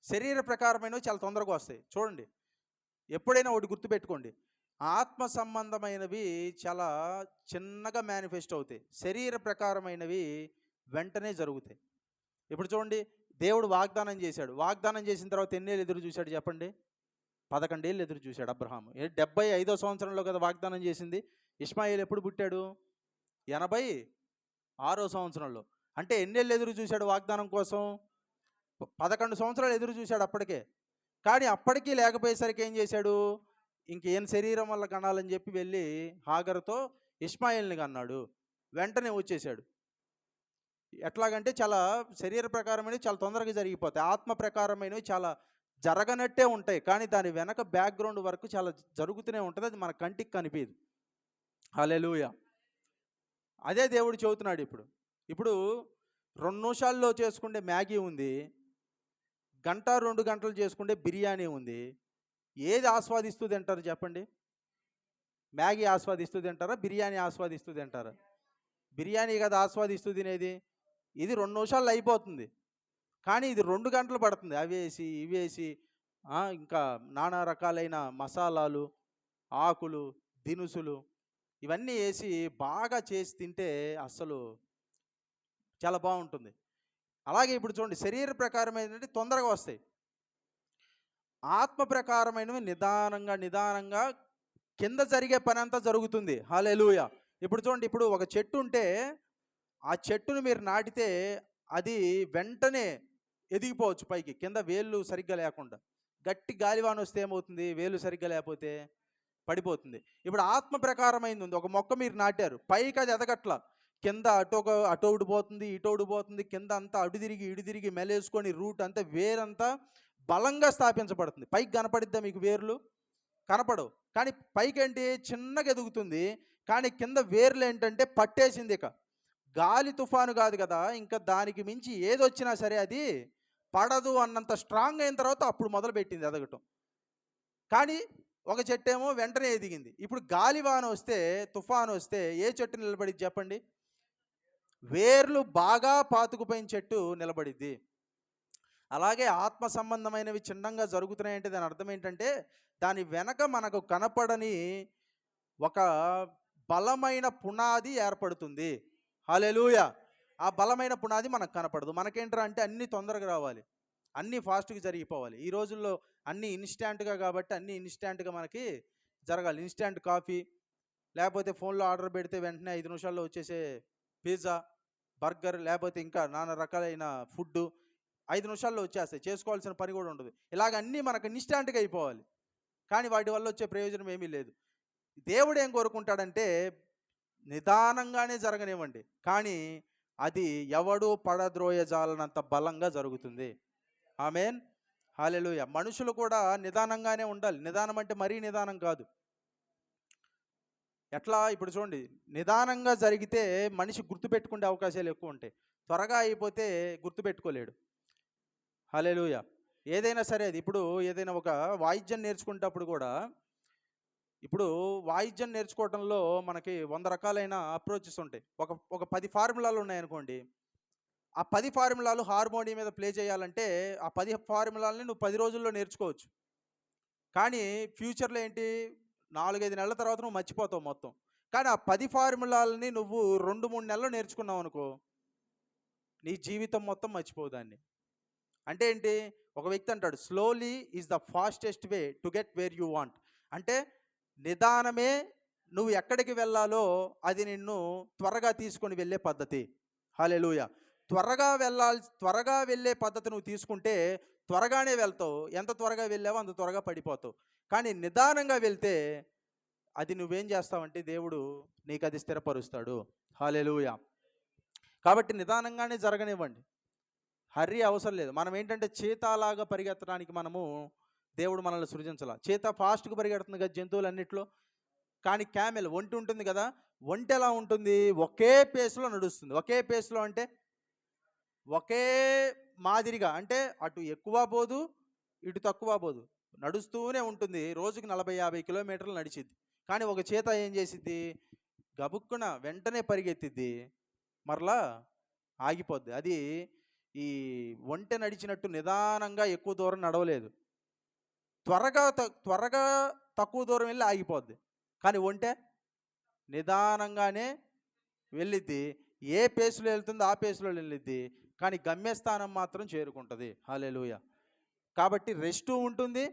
శరీర ప్రకారమైనవి చాలా తొందరగా వస్తాయి. చూడండి, ఎప్పుడైనా ఒకటి గుర్తుపెట్టుకోండి, ఆత్మ సంబంధమైనవి చాలా చిన్నగా మేనిఫెస్ట్ అవుతాయి, శరీర ప్రకారమైనవి వెంటనే జరుగుతాయి. ఇప్పుడు చూడండి, దేవుడు వాగ్దానం చేశాడు. వాగ్దానం చేసిన తర్వాత ఎన్నేళ్ళు ఎదురు చూశాడు చెప్పండి? 11 ఏళ్ళు ఎదురు చూశాడు అబ్రహాము. 75వ సంవత్సరంలో కదా వాగ్దానం చేసింది. ఇష్మాయేల్ ఎప్పుడు పుట్టాడు? 86వ సంవత్సరంలో. అంటే ఎన్నేళ్ళు ఎదురు చూశాడు వాగ్దానం కోసం? 11 సంవత్సరాలు ఎదురు చూశాడు అప్పటికే. కానీ అప్పటికీ లేకపోయేసరికి ఏం చేశాడు? ఇంకేం శరీరం వల్ల కనాలని చెప్పి వెళ్ళి హాగరుతో ఇష్మాయేల్ని కన్నాడు, వెంటనే వచ్చేసాడు. ఎట్లాగంటే చాలా శరీర ప్రకారమైనవి చాలా తొందరగా జరిగిపోతాయి, ఆత్మ ప్రకారమైనవి చాలా జరగనట్టే ఉంటాయి, కానీ దాని వెనక బ్యాక్గ్రౌండ్ వరకు చాలా జరుగుతూనే ఉంటుంది, అది మన కంటికి కనిపించదు. హల్లెలూయా. అదే దేవుడు చెబుతున్నాడు ఇప్పుడు. ఇప్పుడు 2 నిమిషాల్లో చేసుకుంటే మ్యాగీ ఉంది, గంట 2 గంటలు చేసుకుంటే బిర్యానీ ఉంది. ఏది ఆస్వాదిస్తూ తింటారు చెప్పండి? మ్యాగీ ఆస్వాదిస్తూ తింటారా? బిర్యానీ ఆస్వాదిస్తూ తింటారా? బిర్యానీ కదా ఆస్వాదిస్తూ తినేది. ఇది 2 నిమిషాల్లో అయిపోతుంది, కానీ ఇది 2 గంటలు పడుతుంది. అవేసి ఇవేసి ఇంకా నానా రకాలైన మసాలాలు, ఆకులు, దినుసులు ఇవన్నీ వేసి బాగా చేసి తింటే అస్సలు చాలా బాగుంటుంది. అలాగే ఇప్పుడు చూడండి, శరీర ప్రకారమైనవి తొందరగా వస్తాయి, ఆత్మ ప్రకారమైనవి నిదానంగా నిదానంగా కింద జరిగే పని అంతా జరుగుతుంది. హల్లెలూయా. ఇప్పుడు చూడండి, ఇప్పుడు ఒక చెట్టు ఉంటే ఆ చెట్టును మీరు నాటితే అది వెంటనే ఎదిగిపోవచ్చు పైకి, కింద వేళ్ళు సరిగ్గా లేకుండా. గట్టి గాలివాన వస్తే ఏమవుతుంది? వేళ్ళు సరిగ్గా లేకపోతే పడిపోతుంది. ఇప్పుడు ఆత్మ ప్రకారమైంది ఉంది, ఒక మొక్క మీరు నాటారు, పైకి అది ఎదగట్ల, కింద అటోడు పోతుంది, ఇటోడు పోతుంది, కింద అంతా అడు తిరిగి ఇడు తిరిగి మెలేసుకొని రూట్ అంతా వేరంతా బలంగా స్థాపించబడుతుంది. పైకి కనపడిద్దా మీకు వేర్లు? కనపడవు. కానీ పైకి ఏంటి చిన్నగా ఎదుగుతుంది, కానీ కింద వేర్లు ఏంటంటే పట్టేసింది. ఇక గాలి తుఫాను కాదు కదా, ఇంకా దానికి మించి ఏదొచ్చినా సరే అది పడదు అన్నంత స్ట్రాంగ్ అయిన తర్వాత అప్పుడు మొదలుపెట్టింది ఎదగటం. కానీ ఒక చెట్టు ఏమో వెంటనే ఎదిగింది. ఇప్పుడు గాలివాన వస్తే, తుఫాను వస్తే ఏ చెట్టు నిలబడిద్ది చెప్పండి? వేర్లు బాగా పాతుకుపోయిన చెట్టు నిలబడిద్ది. అలాగే ఆత్మ సంబంధమైనవి చిన్నంగా జరుగుతున్నాయంటే దాని అర్థం ఏంటంటే, దాని వెనక మనకు కనపడని ఒక బలమైన పునాది ఏర్పడుతుంది. హల్లెలూయా. ఆ బలమైన పునాది మనకు కనపడదు. మనకేంట్రా అంటే అన్నీ తొందరగా రావాలి, అన్నీ ఫాస్ట్గా జరిగిపోవాలి. ఈ రోజుల్లో అన్నీ ఇన్స్టాంట్గా, కాబట్టి అన్నీ ఇన్స్టాంట్గా మనకి జరగాలి. ఇన్స్టాంట్ కాఫీ, లేకపోతే ఫోన్లో ఆర్డర్ పెడితే వెంటనే 5 నిమిషాల్లో వచ్చేసే పిజ్జా, బర్గర్, లేకపోతే ఇంకా నానా రకాలైన ఫుడ్డు 5 నిమిషాల్లో వచ్చేస్తాయి, చేసుకోవాల్సిన పని కూడా ఉండదు. ఇలాగ అన్నీ మనకు ఇన్స్టాంట్గా అయిపోవాలి, కానీ వాటి వల్ల వచ్చే ప్రయోజనం ఏమీ లేదు. దేవుడు ఏం కోరుకుంటాడంటే నిదానంగానే జరగనివ్వండి, కానీ అది ఎవడు పడద్రోయజాలనంత బలంగా జరుగుతుంది. ఆమేన్. హల్లెలూయా. మనుషులు కూడా నిదానంగానే ఉండాలి. నిదానం అంటే మరీ నిదానం కాదు. ఎట్లా? ఇప్పుడు చూడండి, నిదానంగా జరిగితే మనిషి గుర్తుపెట్టుకునే అవకాశాలు ఎక్కువ ఉంటాయి, త్వరగా అయిపోతే గుర్తుపెట్టుకోలేడు. హల్లెలూయా. ఏదైనా సరే, అది ఇప్పుడు ఏదైనా ఒక వాయిద్యం నేర్చుకునేటప్పుడు కూడా, ఇప్పుడు వాయిద్యం నేర్చుకోవడంలో మనకి 100 రకాలైన అప్రోచెస్ ఉంటాయి. ఒక 10 ఫార్ములాలు ఉన్నాయనుకోండి, ఆ 10 ఫార్ములాలు హార్మోనియం మీద ప్లే చేయాలంటే ఆ 10 ఫార్ములాలని నువ్వు 10 రోజుల్లో నేర్చుకోవచ్చు. కానీ ఫ్యూచర్లో ఏంటి, 4-5 నెలల తర్వాత నువ్వు మర్చిపోతావు మొత్తం. కానీ ఆ 10 ఫార్ములాలని నువ్వు 2-3 నెలలు నేర్చుకున్నావు అనుకో, నీ జీవితం మొత్తం మర్చిపోవు దాన్ని. అంటే ఏంటి? ఒక వ్యక్తి అంటాడు, slowly is the fastest way to get where you want. అంటే నిదానమే నువ్వు ఎక్కడికి వెళ్ళాలో అది నిన్ను త్వరగా తీసుకొని వెళ్ళే పద్ధతి. హల్లెలూయా. త్వరగా వెళ్ళే పద్ధతి నువ్వు తీసుకుంటే త్వరగానే వెళ్తావు. ఎంత త్వరగా వెళ్ళావో అంత త్వరగా పడిపోతావు. కానీ నిదానంగా వెళ్తే అది నువ్వేం చేస్తావంటే దేవుడు నీకు అది స్థిరపరుస్తాడు. హల్లెలూయా. కాబట్టి నిదానంగానే జరగనివ్వండి, హర్రీ అవసరం లేదు. మనం ఏంటంటే చీతాలాగా పరిగెత్తడానికి దేవుడు మనల్ని సృజించాల. చీత ఫాస్ట్గా పరిగెడుతుంది కదా జంతువులన్నిట్లో, కానీ క్యామెల్ ఒంటి ఉంటుంది కదా, ఒంటి ఎలా ఉంటుంది? ఒకే పేస్లో నడుస్తుంది. ఒకే పేస్లో అంటే ఒకే మాదిరిగా, అంటే అటు ఎక్కువ పోదు, ఇటు తక్కువ పోదు, నడుస్తూనే ఉంటుంది. రోజుకి 40-50 కిలోమీటర్లు నడిచిద్ది. కానీ ఒక చీత ఏం చేసిద్ది? గబుక్కున వెంటనే పరిగెత్తిద్ది, మరలా ఆగిపోద్ది. అది ఈ ఒంటె నడిచినట్టు నిదానంగా ఎక్కువ దూరం నడవలేదు, త్వరగా తక్కువ దూరం వెళ్ళి ఆగిపోద్ది. కానీ ఒంటె నిదానంగానే వెళ్ళిద్ది, ఏ పేస్లో వెళ్తుందో ఆ పేస్లో వెళ్ళిద్ది, కానీ గమ్యస్థానం మాత్రం చేరుకుంటుంది. హల్లెలూయా. కాబట్టి రెస్ట్ ఉంటుంది,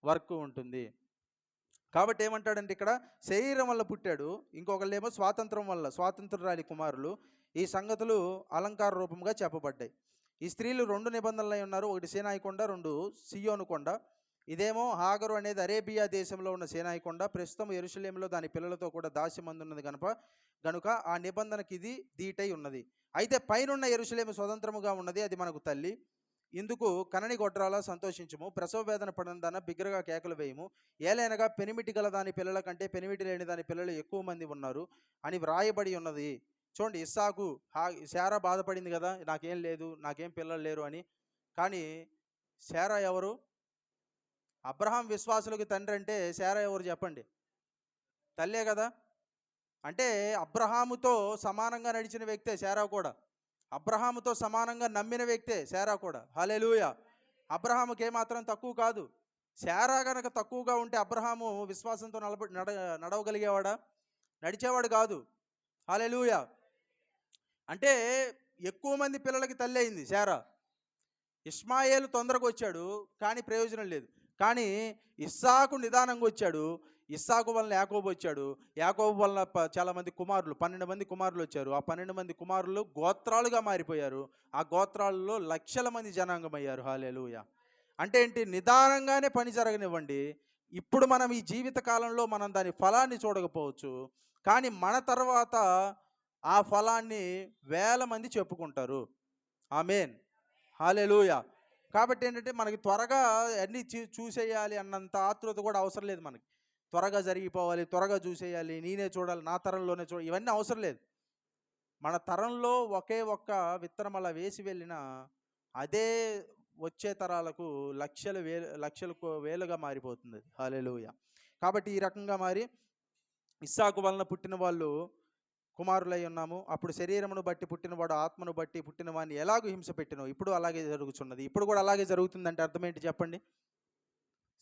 వర్క్ ఉంటుంది. కాబట్టి ఏమంటాడంటే ఇక్కడ, శరీరం వల్ల పుట్టాడు, ఇంకొకళ్ళేమో స్వాతంత్రురాలి కుమారులు. ఈ సంగతులు అలంకార రూపంగా చెప్పబడ్డాయి. ఈ స్త్రీలు 2 నిబంధనలై ఉన్నారు, ఒకటి సీనాయి కొండ, 2 సియోను కొండ. ఇదేమో హాగరు అనేది అరేబియా దేశంలో ఉన్న సీనాయి కొండ, ప్రస్తుతం యెరూషలేములో దాని పిల్లలతో కూడా దాస్యమందున్నది గనుక ఆ నిబంధనకి ఇది దీటై ఉన్నది. అయితే పైనున్న యెరూషలేము స్వతంత్రముగా ఉన్నది, అది మనకు తల్లి. ఇందుకు కనని గొడ్రాలా సంతోషించుము, ప్రసవ వేదన పడిన బిగ్గరగా కేకలు వేయము, ఏలైనగా పెనిమిటి గల దాని పిల్లల కంటే పెనిమిటి లేని దాని పిల్లలు ఎక్కువ మంది ఉన్నారు అని వ్రాయబడి ఉన్నది. చూడండి, ఇస్సాకు శారా బాధపడింది కదా, నాకేం లేదు, నాకేం పిల్లలు లేరు అని. కానీ శారా ఎవరు? అబ్రహాం విశ్వాసులకు తండ్రి అంటే శారా ఎవరు చెప్పండి? తల్లే కదా. అంటే అబ్రహాముతో సమానంగా నడిచిన వ్యక్తే శారా కూడా, అబ్రహాముతో సమానంగా నమ్మిన వ్యక్తే శారా కూడా. హల్లెలూయా. అబ్రహాముకి ఏమాత్రం తక్కువ కాదు. శారా గనక తక్కువగా ఉంటే అబ్రహాము విశ్వాసంతో నడవగలిగేవాడా? నడిచేవాడు కాదు. హల్లెలూయా. అంటే ఎక్కువ మంది పిల్లలకి తల్లి అయింది శారా. ఇష్మాయేలు తొందరగా వచ్చాడు కానీ ప్రయోజనం లేదు. కానీ ఇస్సాకు నిదానంగా వచ్చాడు. ఇస్సాకు వలన యాకోబు వచ్చాడు. యాకోబు వలన చాలామంది కుమారులు, 12 మంది కుమారులు వచ్చారు. ఆ 12 మంది కుమారులు గోత్రాలుగా మారిపోయారు. ఆ గోత్రాలలో లక్షల మంది జనాంగం అయ్యారు. హల్లెలూయా. అంటే ఏంటి? నిదానంగానే పని జరగనివ్వండి. ఇప్పుడు మనం ఈ జీవిత కాలంలో మనం దాని ఫలాన్ని చూడకపోవచ్చు, కానీ మన తర్వాత ఆ ఫలాన్ని వేల మంది చెప్పుకుంటారు. ఆమేన్. హల్లెలూయా. కాబట్టి ఏంటంటే మనకి త్వరగా అన్నీ చూసేయాలి అన్నంత ఆతృత కూడా అవసరం లేదు. మనకి త్వరగా జరిగిపోవాలి, త్వరగా చూసేయాలి, నేనే చూడాలి, నా తరంలోనే ఇవన్నీ అవసరం లేదు. మన తరంలో ఒకే ఒక్క విత్తనం అలా వేసి వెళ్ళిన అదే వచ్చే తరాలకు లక్షలకు వేలుగా మారిపోతుంది. హల్లెలూయా. కాబట్టి ఈ రకంగా మారి ఇస్సాకు వలన పుట్టిన వాళ్ళు కుమారులై ఉన్నాము. అప్పుడు శరీరమును బట్టి పుట్టినవాడు ఆత్మను బట్టి పుట్టిన వాడిని ఎలాగూ హింస పెట్టినో ఇప్పుడు అలాగే జరుగుతున్నది. ఇప్పుడు కూడా అలాగే జరుగుతుందంటే అర్థం ఏంటి చెప్పండి?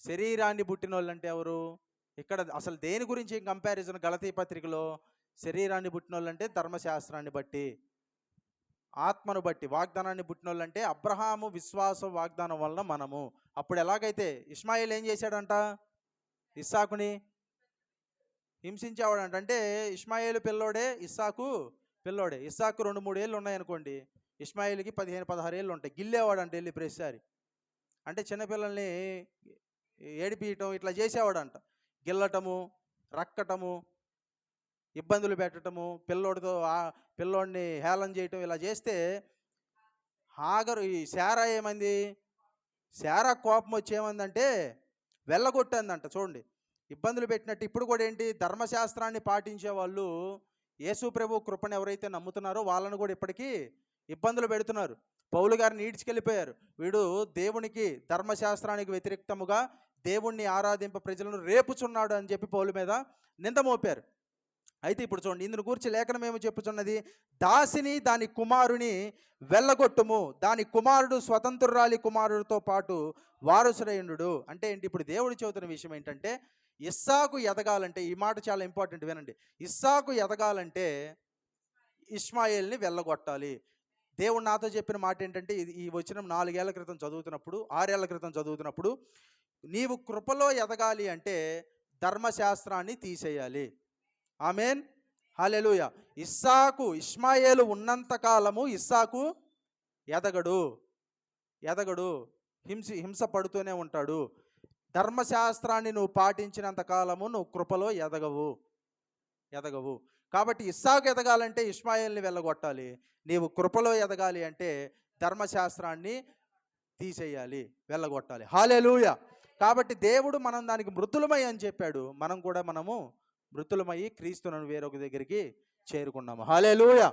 శరీరాన్ని పుట్టిన వాళ్ళు అంటే ఎవరు? ఇక్కడ అసలు దేని గురించి కంపారిజన్? గలతీ పత్రికలో శరీరాన్ని పుట్టిన వాళ్ళు అంటే ధర్మశాస్త్రాన్ని బట్టి, ఆత్మను బట్టి, వాగ్దానాన్ని పుట్టిన వాళ్ళు అంటే అబ్రహాము విశ్వాసం వాగ్దానం వలన మనము. అప్పుడు ఎలాగైతే ఇష్మాయేల్ ఏం చేశాడంట? ఇస్సాకుని హింసించేవాడంట. అంటే ఇష్మాయేలు పిల్లోడే, ఇస్సాకు పిల్లోడే. ఇస్సాకు 2-3 ఏళ్ళు ఉన్నాయనుకోండి, ఇష్మాయేల్కి 15-16 ఏళ్ళు ఉంటాయి. గిల్లేవాడంట వెళ్ళి ప్రతిసారి. అంటే చిన్నపిల్లల్ని ఏడిపియటం ఇట్లా చేసేవాడంట. గిల్లటము, రక్కటము, ఇబ్బందులు పెట్టడము, పిల్లోడిని హేళన చేయటం, ఇలా చేస్తే ఈ శారా ఏమంది? శారా కోపం వచ్చి ఏమందంటే వెళ్ళగొట్టిందంట. చూడండి, ఇబ్బందులు పెట్టినట్టు ఇప్పుడు కూడా ఏంటి? ధర్మశాస్త్రాన్ని పాటించే వాళ్ళు, యేసు ప్రభు కృపను ఎవరైతే నమ్ముతున్నారో వాళ్ళను కూడా ఇప్పటికీ ఇబ్బందులు పెడుతున్నారు. పౌలు గారిని ఈడ్చుకెళ్ళిపోయారు. వీడు దేవునికి, ధర్మశాస్త్రానికి వ్యతిరేక్తముగా దేవుణ్ణి ఆరాధింప ప్రజలను రేపుచున్నాడు అని చెప్పి పౌలు మీద నింద మోపారు. అయితే ఇప్పుడు చూడండి, ఇందును గురించి లేఖనం ఏమో చెప్పుచున్నది? దాసిని దాని కుమారుని వెళ్ళగొట్టుము, దాని కుమారుడు స్వతంత్రురాలి కుమారుడితో పాటు వారసుడైండు. అంటే ఏంటి? ఇప్పుడు దేవుడు చెబుతున్న విషయం ఏంటంటే, ఇస్సాకు ఎదగాలంటే, ఈ మాట చాలా ఇంపార్టెంట్, వినండి. ఇస్సాకు ఎదగాలంటే ఇష్మాయేల్ని వెళ్ళగొట్టాలి. దేవుడు నాతో చెప్పిన మాట ఏంటంటే, ఈ వచనం 4 ఏళ్ల క్రితం చదువుతున్నప్పుడు, 6 ఏళ్ల క్రితం చదువుతున్నప్పుడు, నీవు కృపలో ఎదగాలి అంటే ధర్మశాస్త్రాన్ని తీసేయాలి. ఆమేన్. హల్లెలూయా. ఇష్మాయేలు ఉన్నంత కాలము ఇస్సాకు ఎదగడు, హింస పడుతూనే ఉంటాడు. ధర్మశాస్త్రాన్ని నువ్వు పాటించినంత కాలము నువ్వు కృపలో ఎదగవు. కాబట్టి ఇస్సాకు ఎదగాలంటే ఇష్మాయేల్ని వెళ్ళగొట్టాలి. నీవు కృపలో ఎదగాలి అంటే ధర్మశాస్త్రాన్ని తీసేయాలి, వెళ్ళగొట్టాలి. హల్లెలూయా. కాబట్టి దేవుడు మనం దానికి మృతులమై అని చెప్పాడు. మనము మృతులమై క్రీస్తును వేరొక దగ్గరికి చేరుకున్నాము. హల్లెలూయా.